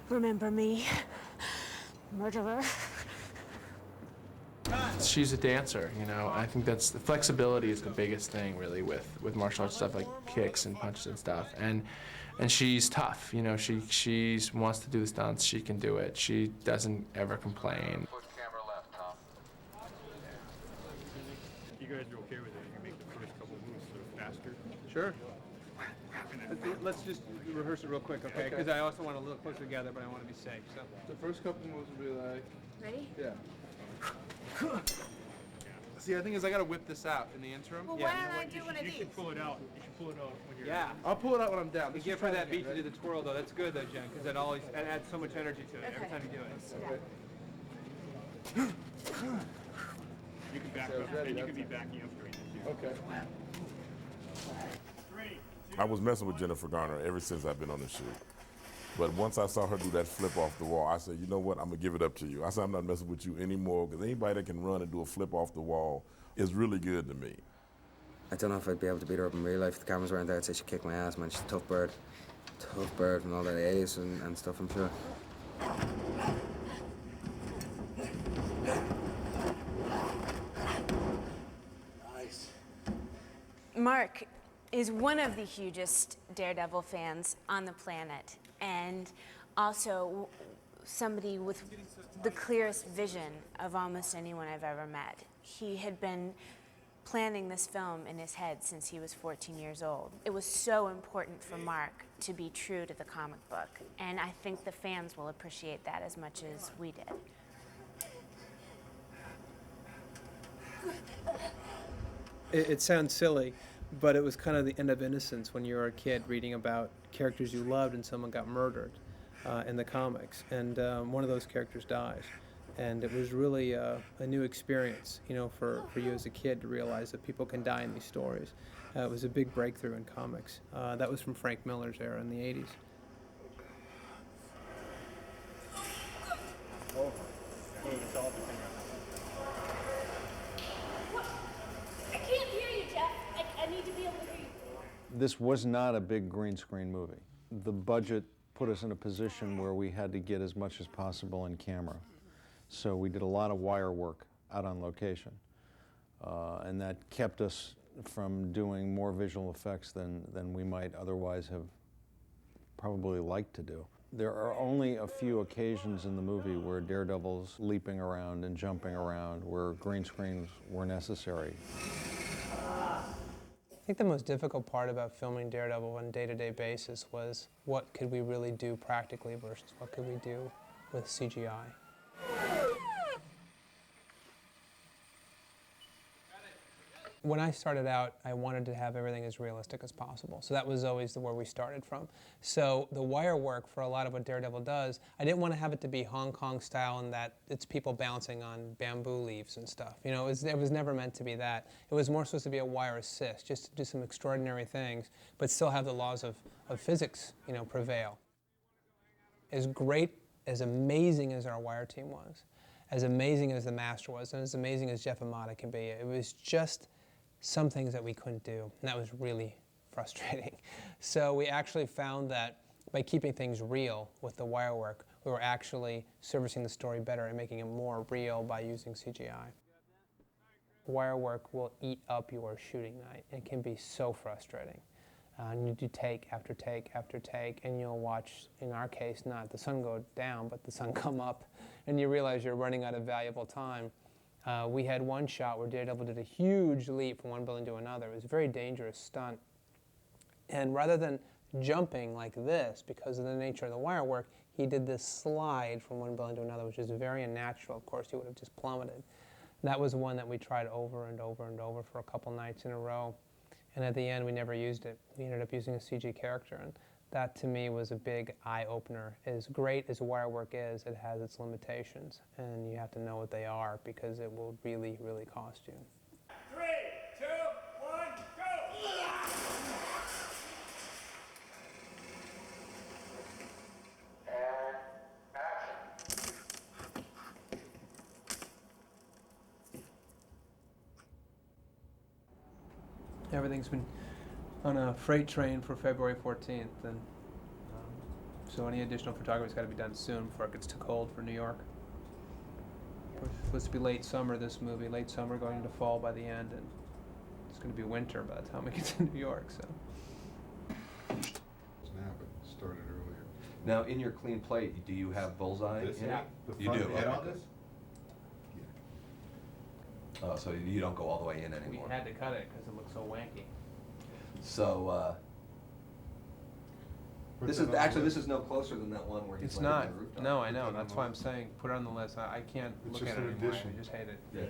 Speaker 12: Remember me, murderer?
Speaker 15: She's a dancer, you know. I think that's flexibility is the biggest thing really with martial arts stuff, like kicks and punches and stuff. And she's tough, you know. She wants to do the stunts. She can do it. She doesn't ever complain.
Speaker 13: Put camera left, Tom.
Speaker 17: You guys are okay with it? You can make the first couple moves sort of faster.
Speaker 3: Sure. Let's just rehearse it real quick, okay? Because I also want to look closer together, but I want to be safe. So
Speaker 2: the first couple moves will be like.
Speaker 12: Ready?
Speaker 2: Yeah. See, the thing is, I gotta whip this out in the interim.
Speaker 12: Well, why don't I do one of these?
Speaker 17: You should pull it out. You should pull it out when you're.
Speaker 3: yeah,
Speaker 2: I'll pull it out when I'm down.
Speaker 3: you give her that beat to do the twirl though. That's good though, Jen, because it adds so much energy to it every time you do it.
Speaker 17: You can back up, and you can be backing up during this.
Speaker 2: Okay.
Speaker 11: I was messing with Jennifer Garner ever since I've been on the shoot. But once I saw her do that flip off the wall, I said, you know what, I'm gonna give it up to you. I said, I'm not messing with you anymore, because anybody that can run and do a flip off the wall is really good to me.
Speaker 19: I don't know if I'd be able to beat her up in real life. If the cameras weren't there, I'd say she'd kick my ass, man. She's a tough bird. Tough bird from all that A's and stuff, I'm sure.
Speaker 9: Mark is one of the hugest Daredevil fans on the planet, and also somebody with the clearest vision of almost anyone I've ever met. He had been planning this film in his head since he was 14 years old. It was so important for Mark to be true to the comic book, and I think the fans will appreciate that as much as we did.
Speaker 3: It sounds silly, but it was kind of the end of innocence when you were a kid reading about characters you loved and someone got murdered in the comics, and one of those characters dies. And it was really a new experience, you know, for you as a kid to realize that people can die in these stories. It was a big breakthrough in comics. That was from Frank Miller's era in the 80s.
Speaker 12: I can't hear you, Jeff. I need to be able to hear you.
Speaker 16: This was not a big green screen movie. The budget put us in a position where we had to get as much as possible in camera. So we did a lot of wire work out on location. And that kept us from doing more visual effects than we might otherwise have probably liked to do. There are only a few occasions in the movie where Daredevil's leaping around and jumping around, where green screens were necessary.
Speaker 3: I think the most difficult part about filming Daredevil on a day-to-day basis was what could we really do practically versus what could we do with CGI. When I started out, I wanted to have everything as realistic as possible. So that was always where we started from. So the wire work for a lot of what Daredevil does, I didn't want to have it to be Hong Kong style and that it's people bouncing on bamboo leaves and stuff. You know, it was never meant to be that. It was more supposed to be a wire assist, just to do some extraordinary things, but still have the laws of physics, you know, prevail. As great, as amazing as our wire team was, as amazing as the master was, and as amazing as Jeff Amata can be, it was just some things that we couldn't do, and that was really frustrating. So we actually found that by keeping things real with the wire work, we were actually servicing the story better and making it more real by using CGI. Wire work will eat up your shooting night. It can be so frustrating. And you do take after take after take, and you'll watch, in our case, not the sun go down, but the sun come up, and you realize you're running out of valuable time. We had one shot where Daredevil did a huge leap from one building to another. It was a very dangerous stunt. And rather than jumping like this, because of the nature of the wire work, he did this slide from one building to another, which is very unnatural. Of course, he would have just plummeted. That was one that we tried over and over and over for a couple nights in a row. And at the end, we never used it. We ended up using a CG character. And that, to me, was a big eye-opener. As great as wire work is, it has its limitations. And you have to know what they are, because it will really, really cost you.
Speaker 12: 3, 2, 1, go!
Speaker 13: And action.
Speaker 3: Everything's been on a freight train for February 14th, and so any additional photography's got to be done soon before it gets too cold for New York. It's supposed to be late summer, this movie, late summer going into fall by the end, and it's going to be winter by the time we get to New York, so.
Speaker 18: Snap it, started earlier.
Speaker 20: Now, in your clean plate, do you have bullseye
Speaker 18: This
Speaker 20: in
Speaker 18: yeah.
Speaker 20: it?
Speaker 18: The
Speaker 20: You
Speaker 18: front
Speaker 20: do?
Speaker 18: head
Speaker 20: Okay,
Speaker 18: on
Speaker 20: good.
Speaker 18: this?
Speaker 20: Oh, so you don't go all the way in anymore.
Speaker 3: We had to cut it because it looked so wanky.
Speaker 20: So, this is actually this is no closer than that one where he's
Speaker 3: It's
Speaker 20: laying on
Speaker 3: not.
Speaker 20: the rooftop.
Speaker 3: No, I know. That's why I'm saying put it on the list. I can't
Speaker 18: It's
Speaker 3: look
Speaker 18: just
Speaker 3: at it
Speaker 18: an
Speaker 3: anymore.
Speaker 18: addition.
Speaker 3: I just hate it.
Speaker 20: Yeah.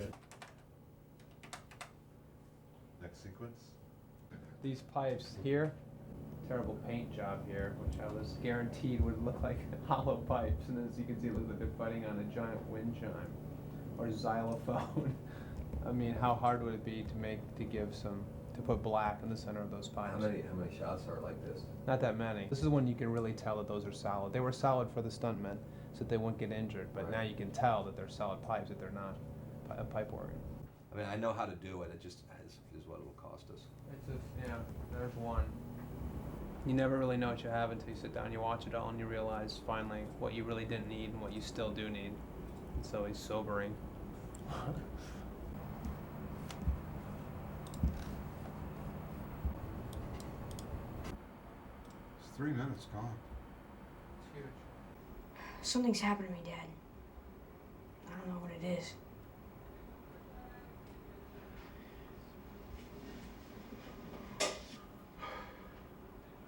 Speaker 18: Next sequence.
Speaker 3: These pipes here, terrible paint job here, which I was guaranteed would look like hollow pipes. And as you can see, it looks like they're fighting on a giant wind chime or xylophone. I mean, how hard would it be to put black in the center of those pipes?
Speaker 20: How many shots are like this?
Speaker 3: Not that many. This is when you can really tell that those are solid. They were solid for the stuntmen so that they wouldn't get injured, but now you can tell that they're solid pipes, that they're not a pipe organ.
Speaker 20: I mean, I know how to do it. It just is what it will cost us.
Speaker 3: Yeah, there's one. You never really know what you have until you sit down, you watch it all, and you realize finally what you really didn't need and what you still do need. It's always sobering.
Speaker 18: 3 minutes gone.
Speaker 12: Something's happened to me, Dad. I don't know what it is.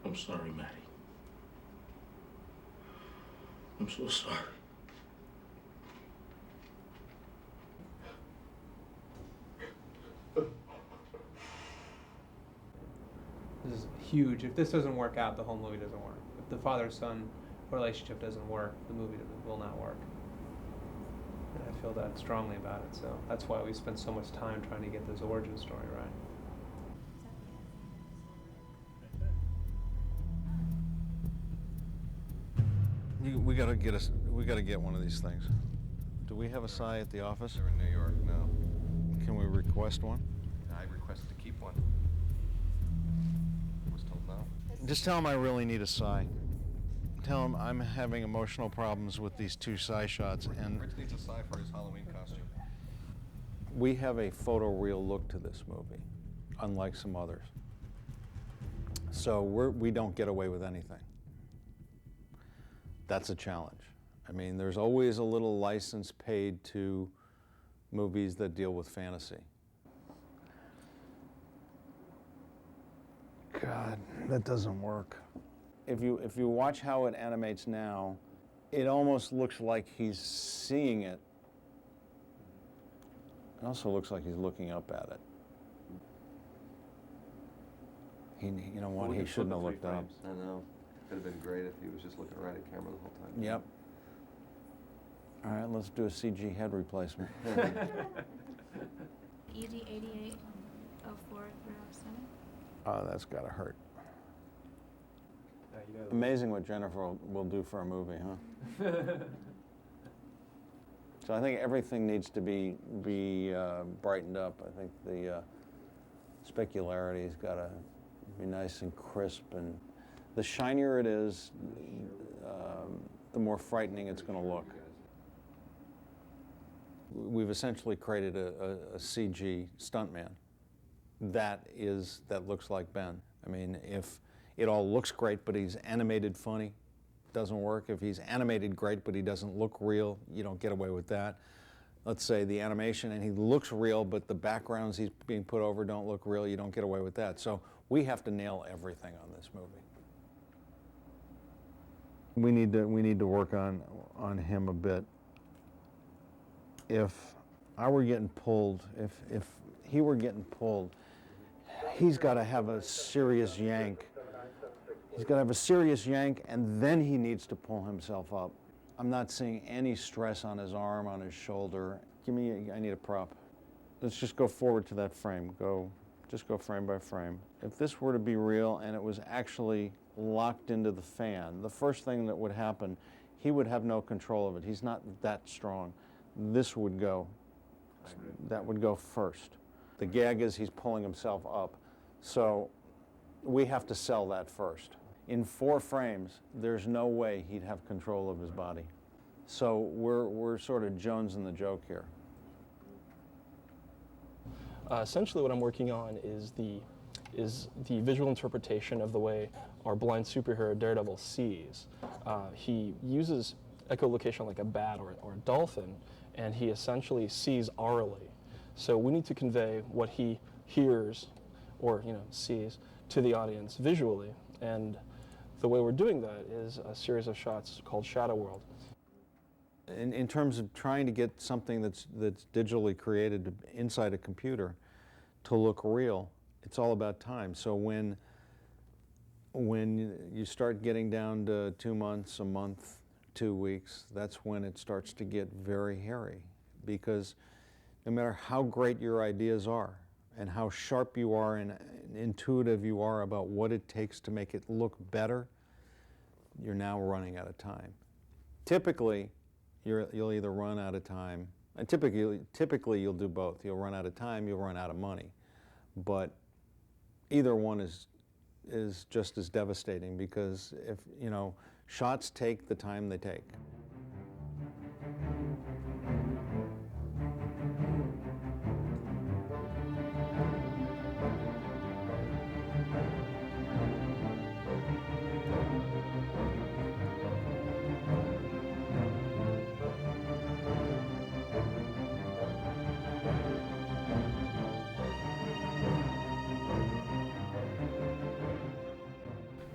Speaker 7: I'm sorry, Maddie. I'm so sorry.
Speaker 3: This is huge. If this doesn't work out, the whole movie doesn't work. If the father-son relationship doesn't work, the movie will not work. And I feel that strongly about it, so that's why we spent so much time trying to get this origin story right.
Speaker 16: We gotta get one of these things. Do we have a Psy at the office?
Speaker 20: They're in New York now.
Speaker 16: Can we request one?
Speaker 20: I requested to keep one. I was told no.
Speaker 16: Just tell him I really need a Psy. Tell him I'm having emotional problems with these 2 Psy shots, and
Speaker 20: Rich needs a Psy for his Halloween costume.
Speaker 16: we have a photoreal look to this movie, unlike some others. So we don't get away with anything. That's a challenge. I mean, there's always a little license paid to movies that deal with fantasy. God, that doesn't work. If you watch how it animates now, it almost looks like he's seeing it. It also looks like he's looking up at it. You know what? He shouldn't have looked up.
Speaker 20: I know. Could have been great if he was just looking right at camera the whole time.
Speaker 16: Yep. All right, let's do a CG head replacement.
Speaker 12: ED8804 307.
Speaker 16: Oh, that's gotta hurt. Amazing what Jennifer will do for a movie, huh? So I think everything needs to be brightened up. I think the specularity's gotta be nice and crisp, and the shinier it is, the more frightening it's gonna look. We've essentially created a CG stuntman that looks like Ben. I mean, if it all looks great, but he's animated funny, doesn't work. If he's animated great, but he doesn't look real, you don't get away with that. Let's say the animation and he looks real, but the backgrounds he's being put over don't look real, you don't get away with that. So we have to nail everything on this movie. We need to work on him a bit. If I were getting pulled, if he were getting pulled, he's got to have a serious yank. He's got to have a serious yank, and then he needs to pull himself up. I'm not seeing any stress on his arm, on his shoulder. I need a prop. Let's just go forward to that frame. Just go frame by frame. If this were to be real and it was actually locked into the fan, the first thing that would happen, he would have no control of it. He's not that strong. This would go. That would go first. The gag is he's pulling himself up. So we have to sell that first. In 4 frames, there's no way he'd have control of his body. So we're sort of Jones in the joke here.
Speaker 4: Essentially what I'm working on is the visual interpretation of the way our blind superhero Daredevil sees. He uses echolocation like a bat or a dolphin, and he essentially sees aurally. So we need to convey what he hears or sees to the audience visually, and the way we're doing that is a series of shots called Shadow World.
Speaker 16: In terms of trying to get something that's digitally created inside a computer to look real, it's all about time. So when you start getting down to 2 months, a month, 2 weeks, that's when it starts to get very hairy, because no matter how great your ideas are and how sharp you are and intuitive you are about what it takes to make it look better, you're now running out of time. Typically, you'll either run out of time, and typically you'll do both. You'll run out of time, you'll run out of money. But either one is just as devastating, because if shots take the time they take.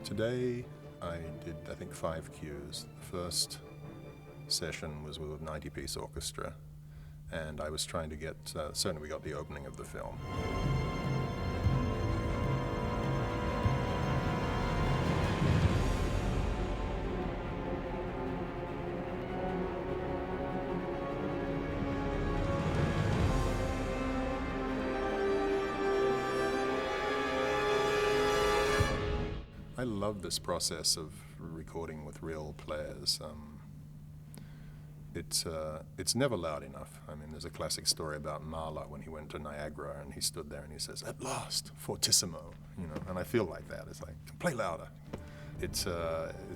Speaker 5: Today I did, I think, 5 cues. The first session was with a 90-piece orchestra, and I was trying to get, certainly we got the opening of the film. I love this process of recording with real players. It's never loud enough. I mean, there's a classic story about Mahler when he went to Niagara and he stood there and he says, "At last, fortissimo," you know. And I feel like that. It's like, play louder. It's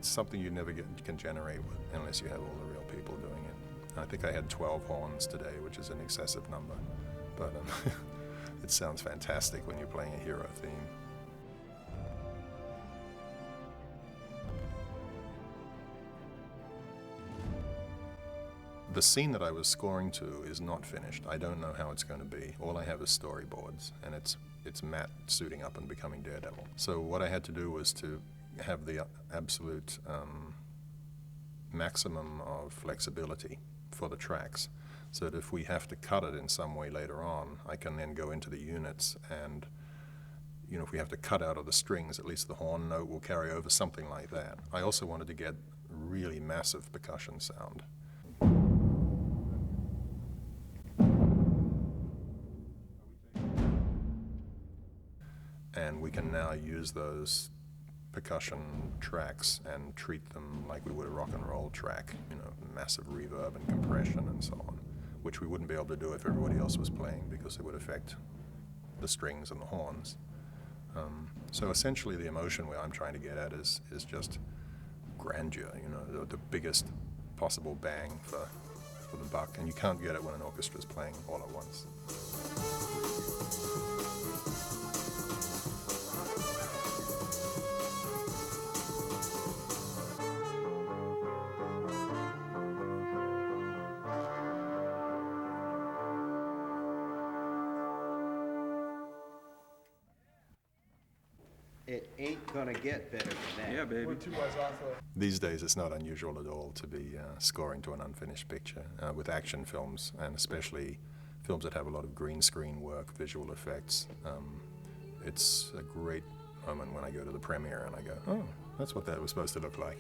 Speaker 5: something you never can generate unless you have all the real people doing it. I think I had 12 horns today, which is an excessive number, but it sounds fantastic when you're playing a hero theme. The scene that I was scoring to is not finished. I don't know how it's going to be. All I have is storyboards, and it's Matt suiting up and becoming Daredevil. So what I had to do was to have the absolute maximum of flexibility for the tracks, so that if we have to cut it in some way later on, I can then go into the units and, you know, if we have to cut out of the strings, at least the horn note will carry over, something like that. I also wanted to get really massive percussion sound. And we can now use those percussion tracks and treat them like we would a rock and roll track, you know, massive reverb and compression and so on, which we wouldn't be able to do if everybody else was playing because it would affect the strings and the horns. So essentially the emotion I'm trying to get at is just grandeur, you know, the biggest possible bang for the buck, and you can't get it when an orchestra is playing all at once.
Speaker 6: It ain't gonna get better than that.
Speaker 2: Yeah, baby. We're 2 bars off.
Speaker 5: These days, it's not unusual at all to be scoring to an unfinished picture with action films, and especially films that have a lot of green screen work, visual effects. It's a great moment when I go to the premiere and I go, oh, that's what that was supposed to look like.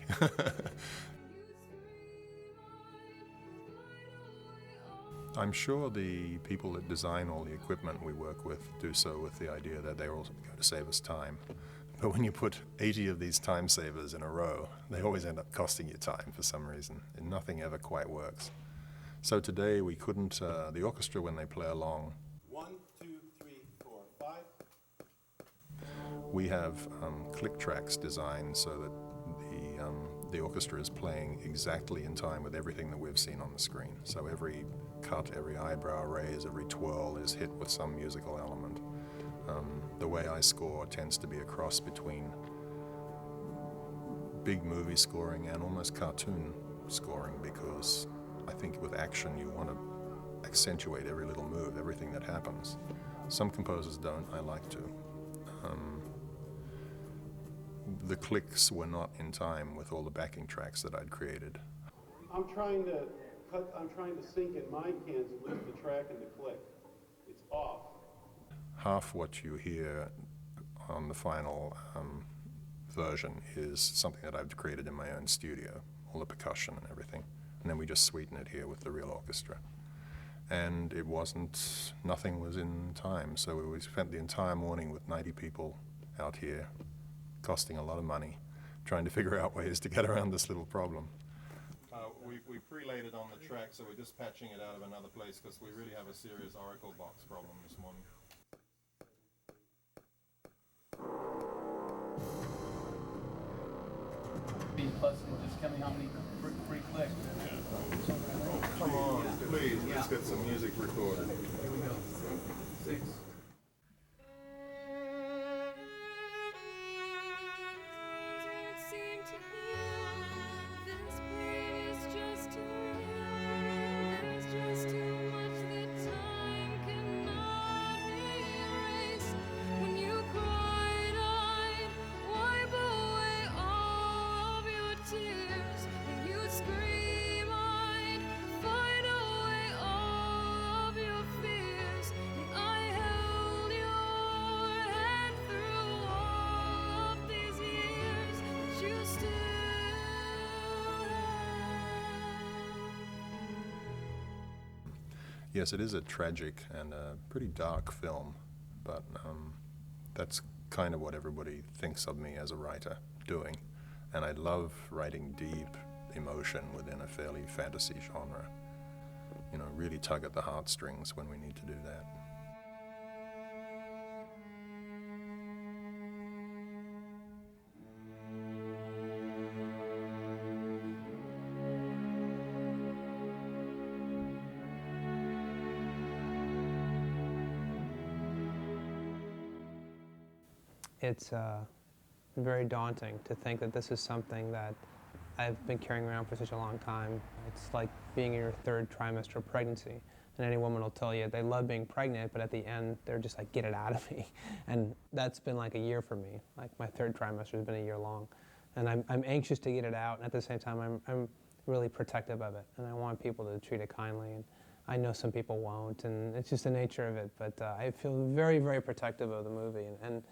Speaker 5: I'm sure the people that design all the equipment we work with do so with the idea that they're also going to save us time. But when you put 80 of these time savers in a row, they always end up costing you time for some reason, and nothing ever quite works. So today we couldn't, the orchestra when they play along,
Speaker 2: 1, 2, 3, 4, 5.
Speaker 5: we have click tracks designed so that the orchestra is playing exactly in time with everything that we've seen on the screen. So every cut, every eyebrow raise, every twirl is hit with some musical element. The way I score tends to be a cross between big movie scoring and almost cartoon scoring, because I think with action you want to accentuate every little move, everything that happens. Some composers don't, I like to. The clicks were not in time with all the backing tracks that I'd created.
Speaker 1: I'm trying to sync in my cans with the track and the click. It's off.
Speaker 5: Half what you hear on the final version is something that I've created in my own studio, all the percussion and everything. And then we just sweeten it here with the real orchestra. And it wasn't, nothing was in time. So we spent the entire morning with 90 people out here, costing a lot of money, trying to figure out ways to get around this little problem. We pre-laid it on the track, so we're just patching it out of another place because we really have a serious Oracle box problem this morning.
Speaker 2: Plus, just tell me how many free clicks.
Speaker 5: Come on, please, let's get some music recorded.
Speaker 2: Here we go. 6.
Speaker 5: Yes, it is a tragic and a pretty dark film, but that's kind of what everybody thinks of me as a writer doing. And I love writing deep emotion within a fairly fantasy genre. You know, really tug at the heartstrings when we need to do that.
Speaker 3: It's very daunting to think that this is something that I've been carrying around for such a long time. It's like being in your third trimester of pregnancy. And any woman will tell you they love being pregnant, but at the end, they're just like, get it out of me. And that's been like a year for me. Like my third trimester has been a year long. And I'm anxious to get it out, and at the same time, I'm really protective of it. And I want people to treat it kindly. And I know some people won't, and it's just the nature of it. But I feel very, very protective of the movie. And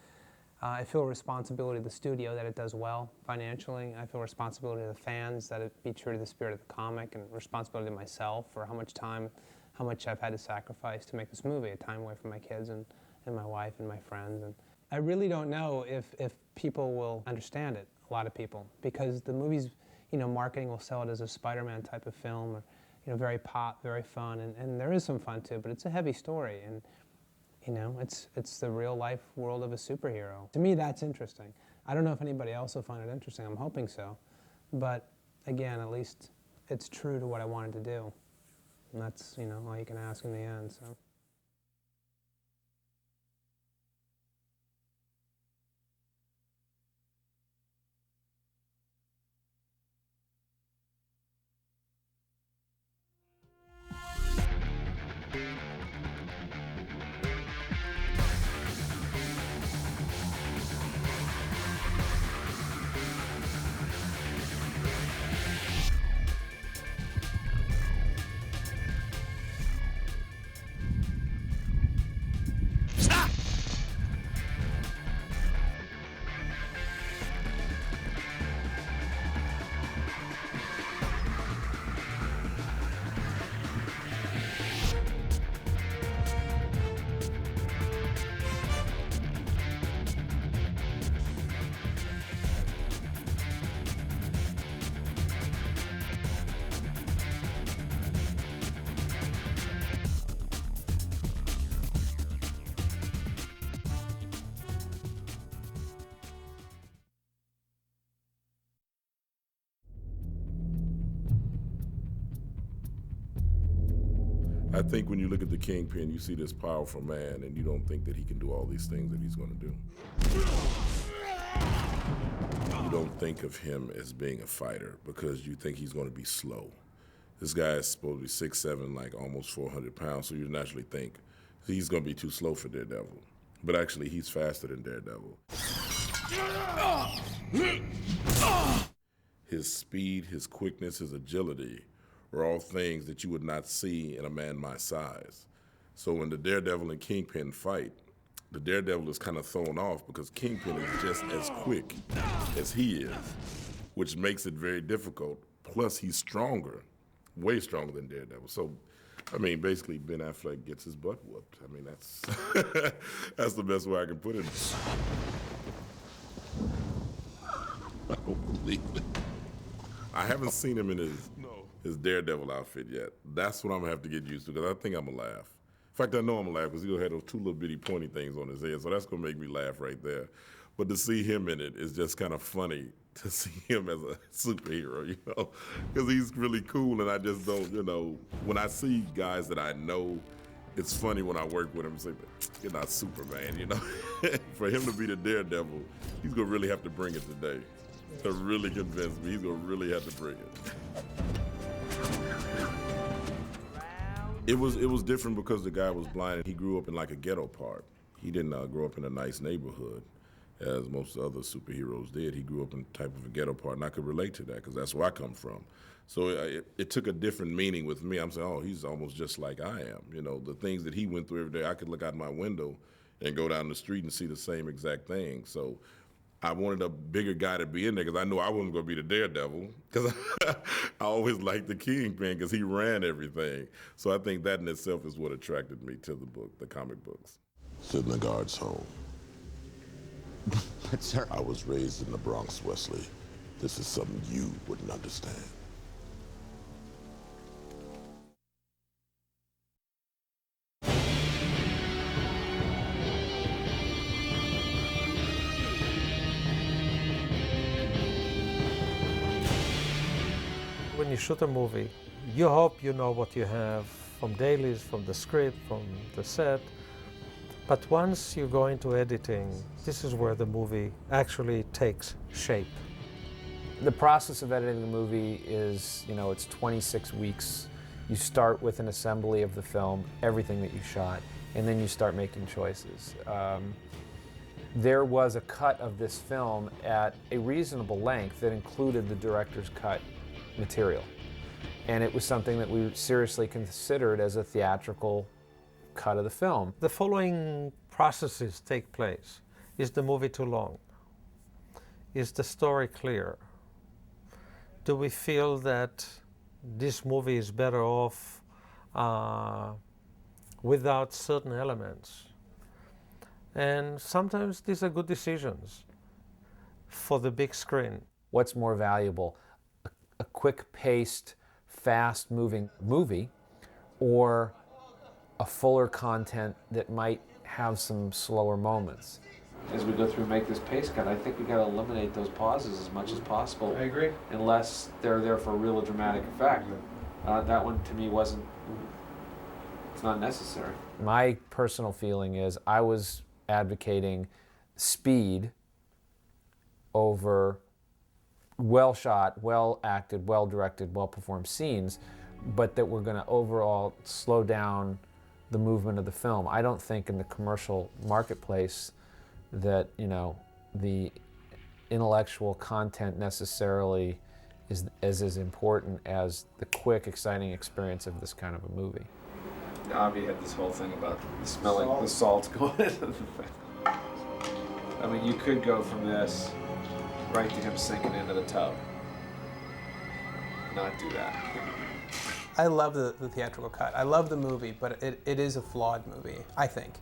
Speaker 3: I feel a responsibility to the studio that it does well financially. I feel responsibility to the fans that it be true to the spirit of the comic, and responsibility to myself for how much I've had to sacrifice to make this movie, a time away from my kids and my wife and my friends. And I really don't know if people will understand it, a lot of people, because the movie's, marketing will sell it as a Spider-Man type of film, or, very pop, very fun, and there is some fun too, but it's a heavy story. And it's the real life world of a superhero. To me, that's interesting. I don't know if anybody else will find it interesting. I'm hoping so. But again, at least it's true to what I wanted to do. And that's, all you can ask in the end, so.
Speaker 11: I think when you look at the Kingpin, you see this powerful man, and you don't think that he can do all these things that he's going to do. You don't think of him as being a fighter because you think he's going to be slow. This guy is supposed to be 6'7", like almost 400 pounds, so you naturally think he's going to be too slow for Daredevil. But actually, he's faster than Daredevil. His speed, his quickness, his agility are all things that you would not see in a man my size. So when the Daredevil and Kingpin fight, the Daredevil is kind of thrown off because Kingpin is just as quick as he is, which makes it very difficult. Plus, he's stronger, way stronger than Daredevil. So, basically, Ben Affleck gets his butt whooped. That's that's the best way I can put it. I don't believe it. I haven't seen him in his Daredevil outfit yet. That's what I'm gonna have to get used to, because I think I'm gonna laugh. In fact, I know I'm gonna laugh because he'll have those two little bitty pointy things on his head, so that's gonna make me laugh right there. But to see him in it is just kind of funny, to see him as a superhero, because he's really cool, and I just don't, when I see guys that I know, it's funny when I work with him and say, you're not Superman, For him to be the Daredevil, he's gonna really have to bring it today. To really convince me, he's gonna really have to bring it. It was different because the guy was blind. He grew up in like a ghetto part. He didn't grow up in a nice neighborhood, as most other superheroes did. He grew up in type of a ghetto part, and I could relate to that because that's where I come from. So it took a different meaning with me. I'm saying, oh, he's almost just like I am. The things that he went through every day, I could look out my window and go down the street and see the same exact thing. So I wanted a bigger guy to be in there because I knew I wasn't going to be the Daredevil because I always liked the Kingpin because he ran everything. So I think that in itself is what attracted me to the book, the comic books.
Speaker 7: Sit in the guard's home.
Speaker 8: But, sir,
Speaker 7: I was raised in the Bronx, Wesley. This is something you wouldn't understand.
Speaker 14: When you shoot a movie, you hope you know what you have from dailies, from the script, from the set. But once you go into editing, this is where the movie actually takes shape.
Speaker 22: The process of editing the movie is, you know, it's 26 weeks. You start with an assembly of the film, everything that you shot, and then you start making choices. There was a cut of this film at a reasonable length that included the director's cut material. And it was something that we seriously considered as a theatrical cut of the film.
Speaker 14: The following processes take place. Is the movie too long? Is the story clear? Do we feel that this movie is better off without certain elements? And sometimes these are good decisions for the big screen.
Speaker 22: What's more valuable? A quick-paced, fast-moving movie, or a fuller content that might have some slower moments?
Speaker 15: As we go through and make this pace cut, I think we got to eliminate those pauses as much as possible.
Speaker 1: I agree.
Speaker 15: Unless they're there for a real dramatic effect. That one to me wasn't, it's not necessary.
Speaker 22: My personal feeling is I was advocating speed over well shot, well acted, well directed, well performed scenes, but that we're going to overall slow down the movement of the film. I don't think in the commercial marketplace that, you know, the intellectual content necessarily is as important as the quick, exciting experience of this kind of a movie.
Speaker 15: Avi had this whole thing about smelling the salt going into the thing. I mean, you could go from this right to him sinking into the tub. Not do that.
Speaker 3: I love the theatrical cut. I love the movie, but it is a flawed movie, I think.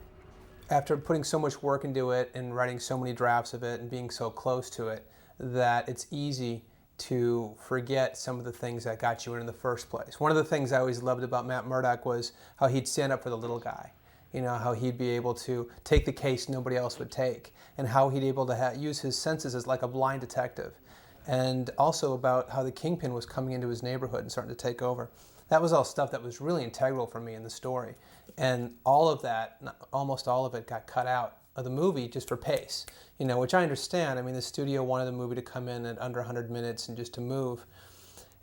Speaker 3: After putting so much work into it and writing so many drafts of it and being so close to it, that it's easy to forget some of the things that got you in the first place. One of the things I always loved about Matt Murdock was how he'd stand up for the little guy. You know, how he'd be able to take the case nobody else would take, and how he'd be able to use his senses as like a blind detective. And also about how the Kingpin was coming into his neighborhood and starting to take over. That was all stuff that was really integral for me in the story. And all of that, almost all of it, got cut out of the movie just for pace, you know, which I understand. I mean, the studio wanted the movie to come in at under 100 minutes and just to move.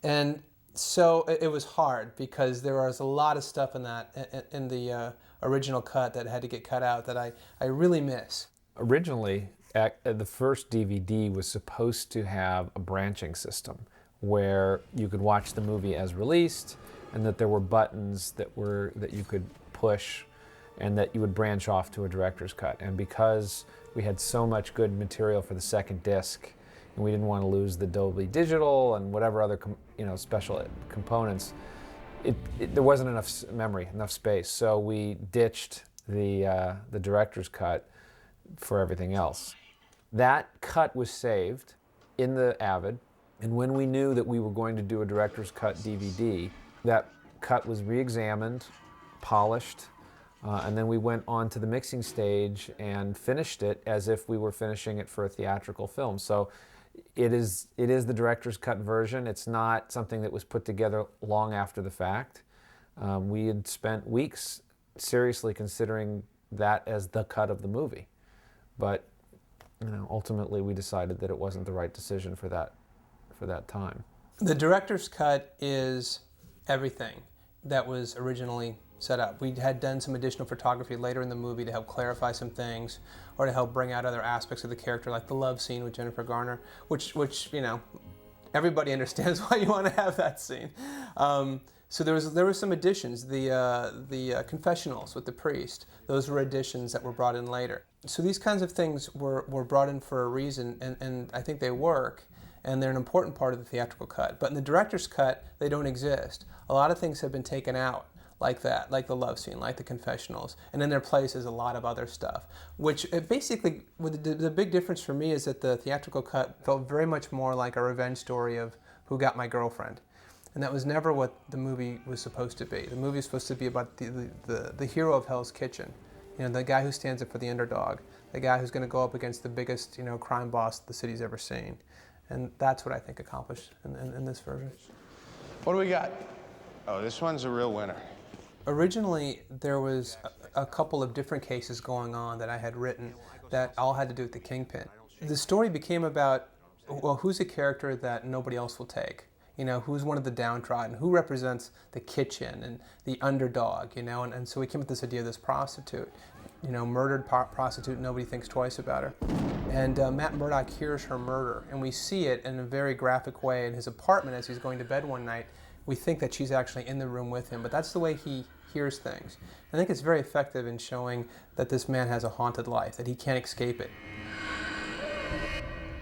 Speaker 3: And so it was hard because there was a lot of stuff in that, in the original cut that had to get cut out that I really miss.
Speaker 22: Originally, the first DVD was supposed to have a branching system where you could watch the movie as released, and that there were buttons that you could push, and that you would branch off to a director's cut. And because we had so much good material for the second disc, and we didn't want to lose the Dolby Digital and whatever other special components, there wasn't enough memory, enough space. So we ditched the director's cut for everything else. That cut was saved in the Avid, and when we knew that we were going to do a director's cut DVD, that cut was re-examined, polished, and then we went on to the mixing stage and finished it as if we were finishing it for a theatrical film. So it is the director's cut version. It's not something that was put together long after the fact. We had spent weeks seriously considering that as the cut of the movie. But ultimately we decided that it wasn't the right decision for that time.
Speaker 3: The director's cut is everything that was originally set up. We had done some additional photography later in the movie to help clarify some things or to help bring out other aspects of the character, like the love scene with Jennifer Garner, which everybody understands why you want to have that scene. So there were some additions. The confessionals with the priest, those were additions that were brought in later. So these kinds of things were brought in for a reason, and I think they work, and they're an important part of the theatrical cut. But in the director's cut, they don't exist. A lot of things have been taken out like that, like the love scene, like the confessionals, and in their place is a lot of other stuff, which basically, the big difference for me is that the theatrical cut felt very much more like a revenge story of Who Got My Girlfriend. And that was never what the movie was supposed to be. The movie was supposed to be about the hero of Hell's Kitchen, the guy who stands up for the underdog, the guy who's going to go up against the biggest crime boss the city's ever seen. And that's what I think accomplished in this version.
Speaker 8: What do we got? Oh, this one's a real winner.
Speaker 3: Originally, there was a couple of different cases going on that I had written that all had to do with the Kingpin. The story became about, well, who's a character that nobody else will take? Who's one of the downtrodden? Who represents the kitchen and the underdog, And so we came up with this idea of this prostitute, murdered prostitute, nobody thinks twice about her. And Matt Murdock hears her murder, and we see it in a very graphic way in his apartment as he's going to bed one night. We think that she's actually in the room with him, but that's the way he hears things. I think it's very effective in showing that this man has a haunted life, that he can't escape it.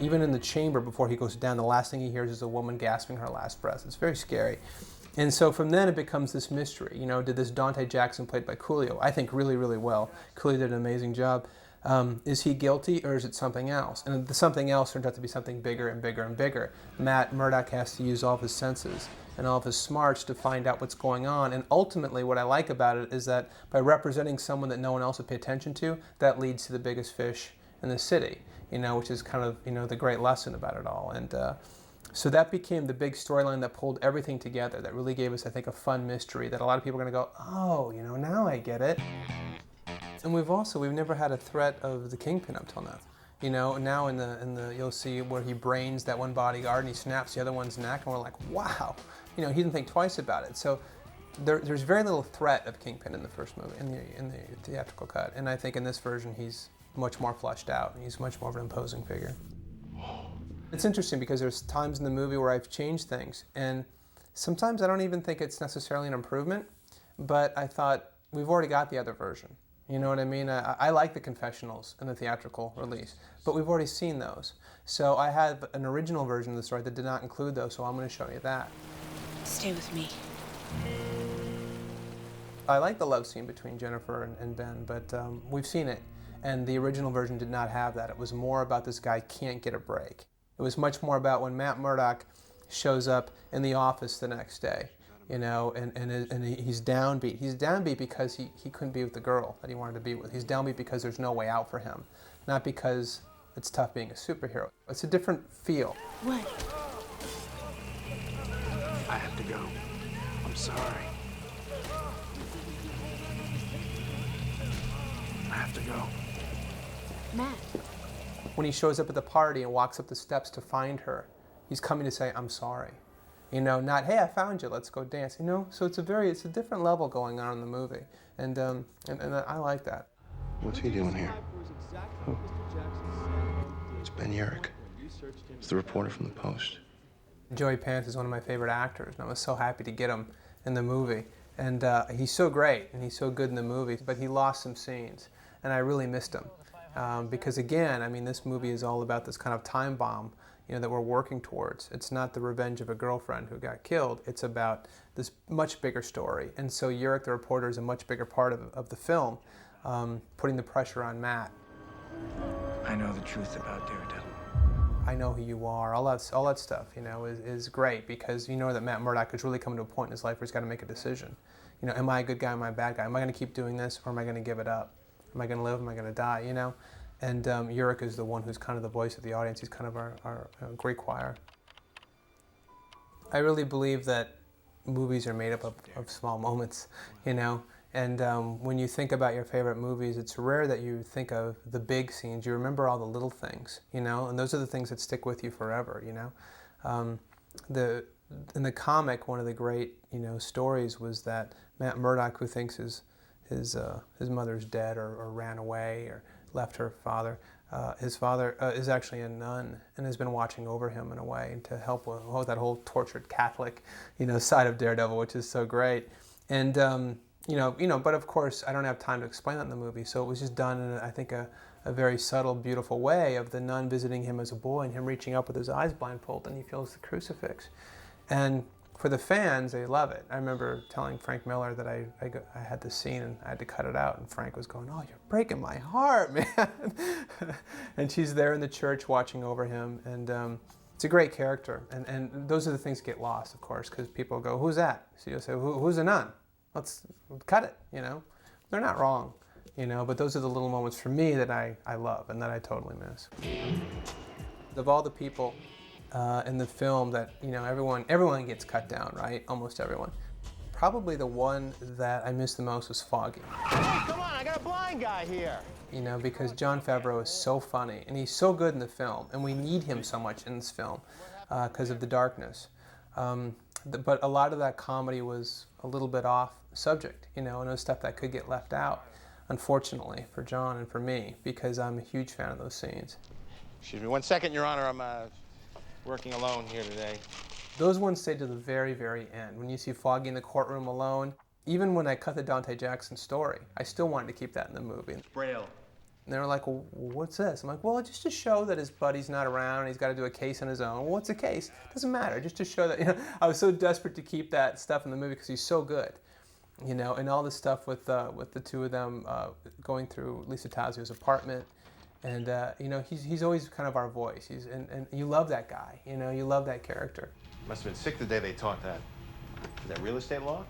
Speaker 3: Even in the chamber before he goes down, the last thing he hears is a woman gasping her last breath. It's very scary. And so from then it becomes this mystery. Did this Dante Jackson, played by Coolio, I think really, really well. Coolio did an amazing job. Is he guilty or is it something else? And the something else turns out to be something bigger and bigger and bigger. Matt Murdock has to use all of his senses and all of his smarts to find out what's going on. And ultimately what I like about it is that by representing someone that no one else would pay attention to, that leads to the biggest fish in the city, which is kind of, the great lesson about it all. And so that became the big storyline that pulled everything together, that really gave us, I think, a fun mystery that a lot of people are going to go, oh, now I get it. And we've never had a threat of the Kingpin up till now. Now in the you'll see where he brains that one bodyguard and he snaps the other one's neck, and we're like, wow, he didn't think twice about it. So there's very little threat of Kingpin in the first movie, in the theatrical cut, and I think in this version he's much more fleshed out. He's much more of an imposing figure. It's interesting because there's times in the movie where I've changed things, and sometimes I don't even think it's necessarily an improvement, but I thought we've already got the other version. You know what I mean? I like the confessionals in the theatrical release, but we've already seen those. So I have an original version of the story that did not include those, so I'm going to show you that.
Speaker 9: Stay with me.
Speaker 3: I like the love scene between Jennifer and Ben, but we've seen it, and the original version did not have that. It was more about this guy can't get a break. It was much more about when Matt Murdock shows up in the office the next day. And he's downbeat. He's downbeat because he couldn't be with the girl that he wanted to be with. He's downbeat because there's no way out for him, not because it's tough being a superhero. It's a different feel.
Speaker 9: What?
Speaker 1: I have to go. I'm sorry. I have to go.
Speaker 9: Matt.
Speaker 3: When he shows up at the party and walks up the steps to find her, he's coming to say, I'm sorry. Not, hey, I found you, let's go dance. So it's a different level going on in the movie. And I like that.
Speaker 8: What's he doing here? Who? It's Ben Urich. It's the reporter from the Post.
Speaker 3: Joey Pants is one of my favorite actors, and I was so happy to get him in the movie. And he's so great, and he's so good in the movie, but he lost some scenes, and I really missed him. Because again, this movie is all about this kind of time bomb that we're working towards. It's not the revenge of a girlfriend who got killed. It's about this much bigger story. And so Urich, the reporter, is a much bigger part of the film, putting the pressure on Matt.
Speaker 1: I know the truth about Daredevil.
Speaker 3: I know who you are. All that stuff, is great because you know that Matt Murdock is really coming to a point in his life where he's got to make a decision. Am I a good guy? Am I a bad guy? Am I going to keep doing this, or am I going to give it up? Am I going to live? Am I going to die? And Urich is the one who's kind of the voice of the audience. He's kind of our great choir. I really believe that movies are made up of small moments, And when you think about your favorite movies, it's rare that you think of the big scenes. You remember all the little things, And those are the things that stick with you forever, In the comic, one of the great, stories was that Matt Murdock, who thinks his mother's dead or ran away or left her father. His father is actually a nun and has been watching over him in a way to help with that whole tortured Catholic, side of Daredevil, which is so great. And but of course I don't have time to explain that in the movie. So it was just done in, I think, a very subtle, beautiful way of the nun visiting him as a boy and him reaching up with his eyes blindfolded and he feels the crucifix. And for the fans, they love it. I remember telling Frank Miller that I had this scene and I had to cut it out, and Frank was going, "Oh, you're breaking my heart, man." And she's there in the church watching over him, and it's a great character. And those are the things that get lost, of course, because people go, "Who's that?" So you'll say, "Who's a nun? Let's cut it," They're not wrong, but those are the little moments for me that I love and that I totally miss. Of all the people in the film that, everyone gets cut down, right? Almost everyone. Probably the one that I missed the most was Foggy.
Speaker 10: Hey, come on, I got a blind guy here.
Speaker 3: Because Jon Favreau is so funny and he's so good in the film, and we need him so much in this film because of the darkness. But a lot of that comedy was a little bit off subject, and it was stuff that could get left out, unfortunately, for Jon and for me, because I'm a huge fan of those scenes.
Speaker 10: Excuse me 1 second, Your Honor, I'm working alone here today.
Speaker 3: Those ones stay to the very, very end. When you see Foggy in the courtroom alone, even when I cut the Dante Jackson story, I still wanted to keep that in the movie.
Speaker 10: Braille.
Speaker 3: And they were like, "Well, what's this?" I'm like, "Well, just to show that his buddy's not around and he's got to do a case on his own." "Well, what's a case?" "Doesn't matter, just to show that," I was so desperate to keep that stuff in the movie because he's so good. And all the stuff with the two of them going through Lisa Tasio's apartment. And, he's always kind of our voice. And you love that guy, you love that character.
Speaker 10: Must have been sick the day they taught that. Is that real estate law?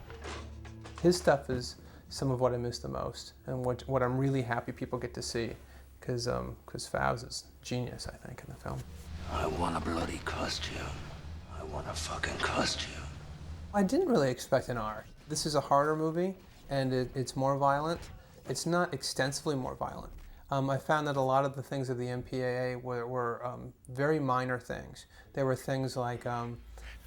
Speaker 3: His stuff is some of what I miss the most and what I'm really happy people get to see because Favs is genius, I think, in the film.
Speaker 21: I want to bloody cost you. I want to fucking cost you.
Speaker 3: I didn't really expect an R. This is a harder movie and it's more violent. It's not extensively more violent. I found that a lot of the things of the MPAA were very minor things. There were things like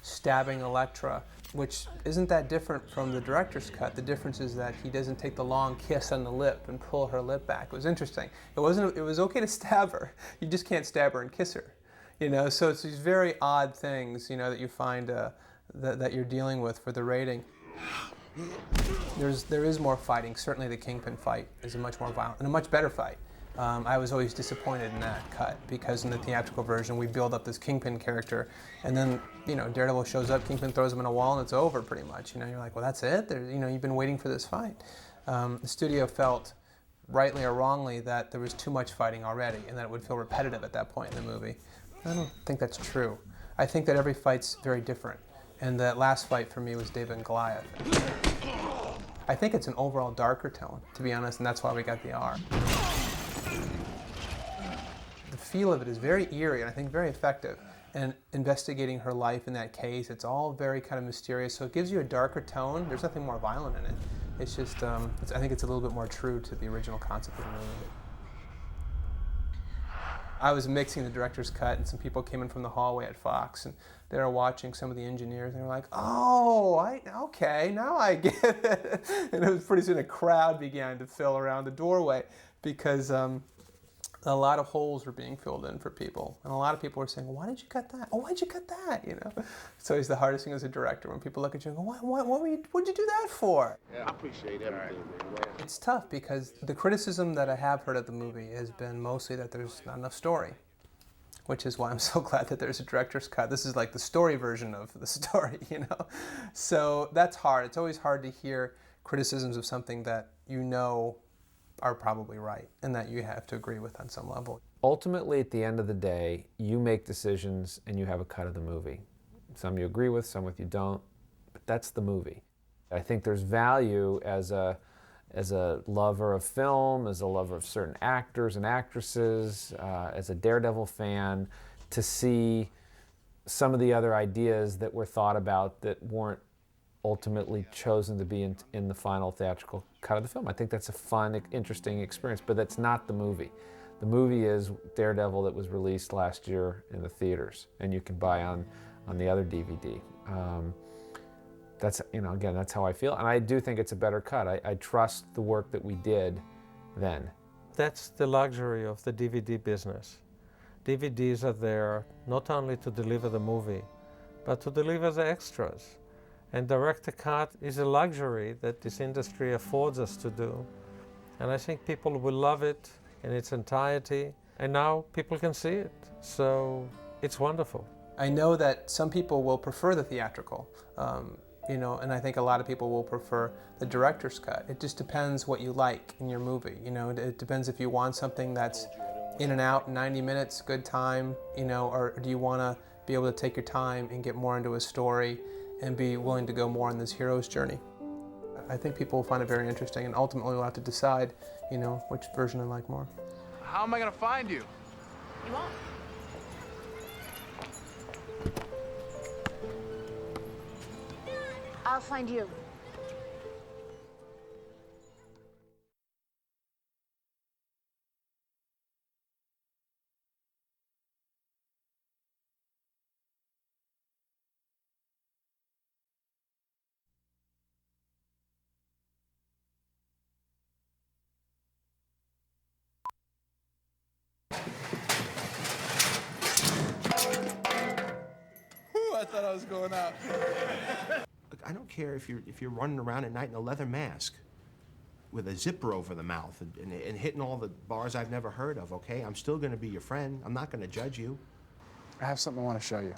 Speaker 3: stabbing Elektra, which isn't that different from the director's cut. The difference is that he doesn't take the long kiss on the lip and pull her lip back. It was interesting. It was okay to stab her. You just can't stab her and kiss her. So it's these very odd things, that you find that you're dealing with for the rating. There is more fighting. Certainly the Kingpin fight is a much more violent and a much better fight. I was always disappointed in that cut because in the theatrical version we build up this Kingpin character and then Daredevil shows up, Kingpin throws him in a wall and it's over pretty much. You're like, well, that's it? You've been waiting for this fight. The studio felt, rightly or wrongly, that there was too much fighting already and that it would feel repetitive at that point in the movie. I don't think that's true. I think that every fight's very different, and that last fight for me was David and Goliath. I think it's an overall darker tone, to be honest, and that's why we got the R. The feel of it is very eerie and I think very effective. And investigating her life in that case, it's all very kind of mysterious, so it gives you a darker tone. There's nothing more violent in it. It's just, I think it's a little bit more true to the original concept of the movie. I was mixing the director's cut and some people came in from the hallway at Fox and they were watching some of the engineers and they were like, "Oh, okay, now I get it." And it was pretty soon a crowd began to fill around the doorway because a lot of holes were being filled in for people. And a lot of people were saying, "Why did you cut that? Oh, why'd you cut that?" It's always the hardest thing as a director when people look at you and go, what'd you do that for?
Speaker 10: Yeah, I appreciate everything, man.
Speaker 3: It's tough because the criticism that I have heard of the movie has been mostly that there's not enough story, which is why I'm so glad that there's a director's cut. This is like the story version of the story, So that's hard. It's always hard to hear criticisms of something that are probably right and that you have to agree with on some level.
Speaker 22: Ultimately, at the end of the day, you make decisions and you have a cut of the movie. Some you agree with, some with you don't, but that's the movie. I think there's value as a lover of film, as a lover of certain actors and actresses, as a Daredevil fan, to see some of the other ideas that were thought about that weren't ultimately chosen to be in the final theatrical cut of the film. I think that's a fun, interesting experience, but that's not the movie. The movie is Daredevil that was released last year in the theaters, and you can buy on the other DVD. That's, again, that's how I feel, and I do think it's a better cut. I trust the work that we did then.
Speaker 14: that's the luxury of the DVD business. DVDs are there not only to deliver the movie, but to deliver the extras. And direct-to-cut is a luxury that this industry affords us to do. And I think people will love it in its entirety. And now people can see it. So it's wonderful.
Speaker 3: I know that some people will prefer the theatrical, and I think a lot of people will prefer the director's cut. It just depends what you like in your movie. It depends if you want something that's in and out, 90 minutes, good time, or do you want to be able to take your time and get more into a story and be willing to go more on this hero's journey. I think people will find it very interesting, and ultimately we'll have to decide, which version they like more.
Speaker 1: How am I gonna find you?
Speaker 12: You won't. I'll find you.
Speaker 1: I thought I was going out.
Speaker 10: Look, I don't care if you're running around at night in a leather mask with a zipper over the mouth and hitting all the bars I've never heard of, okay? I'm still gonna be your friend. I'm not gonna judge you.
Speaker 1: I have something I want to show you.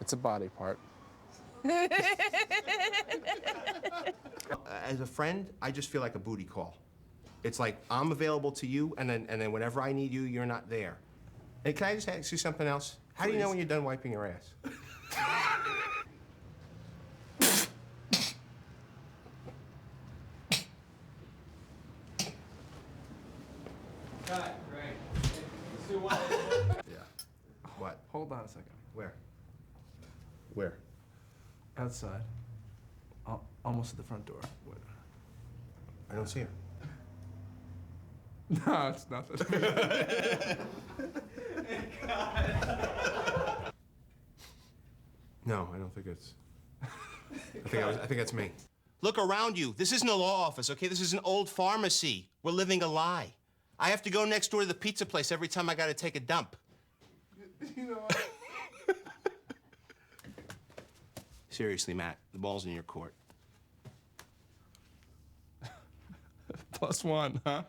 Speaker 1: It's a body part.
Speaker 10: As a friend, I just feel like a booty call. It's like I'm available to you, and then whenever I need you, you're not there. And can I just ask you something else? How do you know when you're done wiping your ass?
Speaker 1: Cut, great. Let's do one.
Speaker 10: Yeah. What?
Speaker 1: Hold on a second.
Speaker 10: Where? Where?
Speaker 1: Outside. Almost at the front door. What?
Speaker 10: I don't see her.
Speaker 1: No, it's nothing.
Speaker 10: No, I don't think it's. I think that's me. Look around you. This isn't a law office, okay? This is an old pharmacy. We're living a lie. I have to go next door to the pizza place every time I gotta take a dump.
Speaker 1: You know what?
Speaker 10: Seriously, Matt, the ball's in your court.
Speaker 1: +1, huh?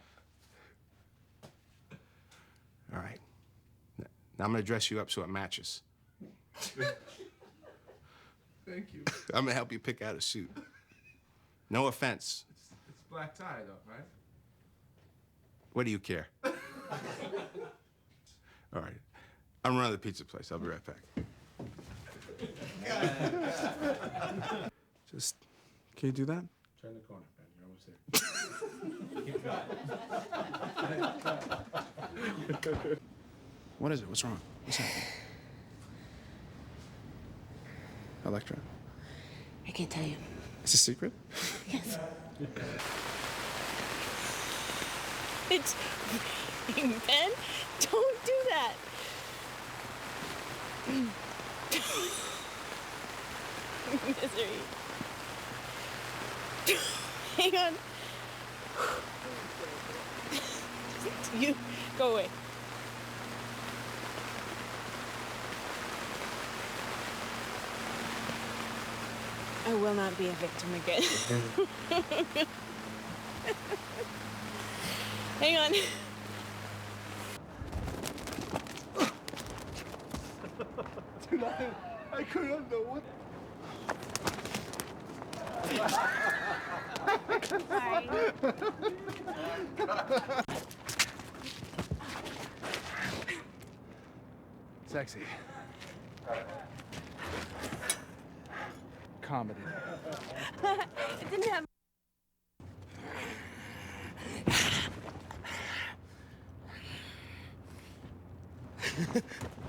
Speaker 10: All right. Now I'm gonna dress you up so it matches.
Speaker 1: Thank you.
Speaker 10: I'm gonna help you pick out a suit. No offense.
Speaker 1: It's black tie, though, right?
Speaker 10: What do you care? All right. I'm running the pizza place. I'll be right back.
Speaker 1: Just, can you do that?
Speaker 10: Turn the corner, Ben. You're almost there.
Speaker 1: What is it? What's wrong? What's happening? Electra.
Speaker 9: I can't tell you.
Speaker 1: It's a secret?
Speaker 9: Yes. It's raining, Ben. Don't do that. Misery. Hang on. You go away. I will not be a victim again. Hang on.
Speaker 1: Dude, I couldn't know what. Sexy. Comedy.
Speaker 9: It didn't have.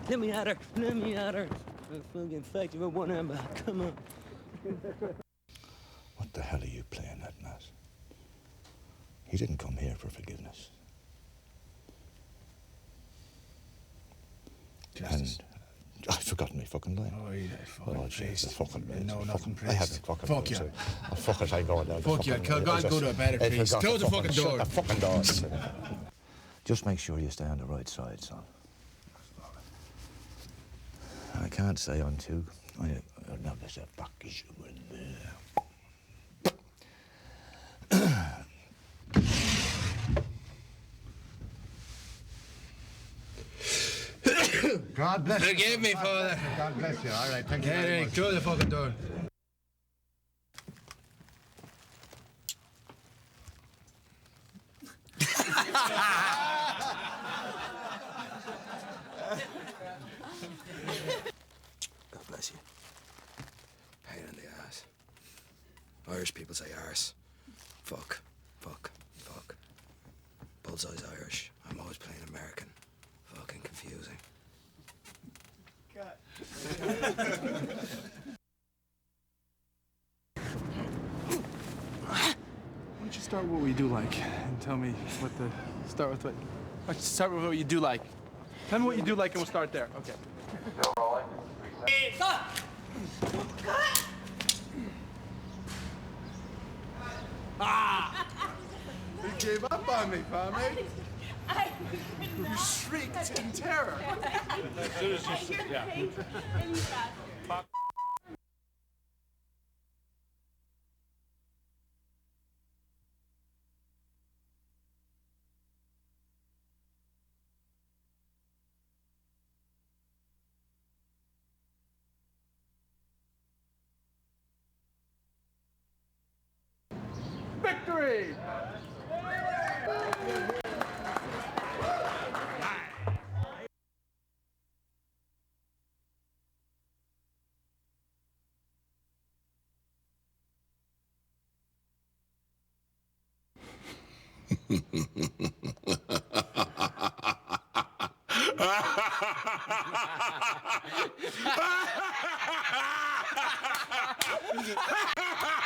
Speaker 17: Let me at her. Let me at her. I'm fucking effective at one hand, but come on.
Speaker 7: What the hell are you playing at, Matt? He didn't come here for forgiveness.
Speaker 1: Justice.
Speaker 7: And forgotten me fucking name.
Speaker 13: Oh, you fucking
Speaker 7: Oh, Jesus, fucking me.
Speaker 13: No, nothing,
Speaker 7: I haven't
Speaker 13: priest.
Speaker 7: fucking
Speaker 13: Fuck you.
Speaker 7: Oh, fuck it, I go down.
Speaker 13: Fuck you. Go to a better priest. Close the fucking door.
Speaker 7: Shut the fucking door. Just make sure you stay on the right side, son. I can't say on too. I never said fuck you in there.
Speaker 13: God bless you. Forgive me, Father.
Speaker 7: God bless you. All right, thank you
Speaker 13: Yeah,
Speaker 7: very
Speaker 13: yeah,
Speaker 7: much.
Speaker 13: close the fucking door.
Speaker 21: God bless you. Pain in the ass. Irish people say arse. Fuck. Fuck. Fuck. Bullseye's Irish. I'm always playing American. Fucking confusing.
Speaker 2: Why don't you start with what you do like and tell me what the start with what? Why don't you start with what you do like? Tell me what you do like and we'll start there. Okay. Ah! You gave up on me, Pommy. You shrieked in terror.
Speaker 12: As soon as you said, yeah.
Speaker 2: Victory!
Speaker 11: Ha ha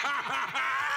Speaker 11: ha ha!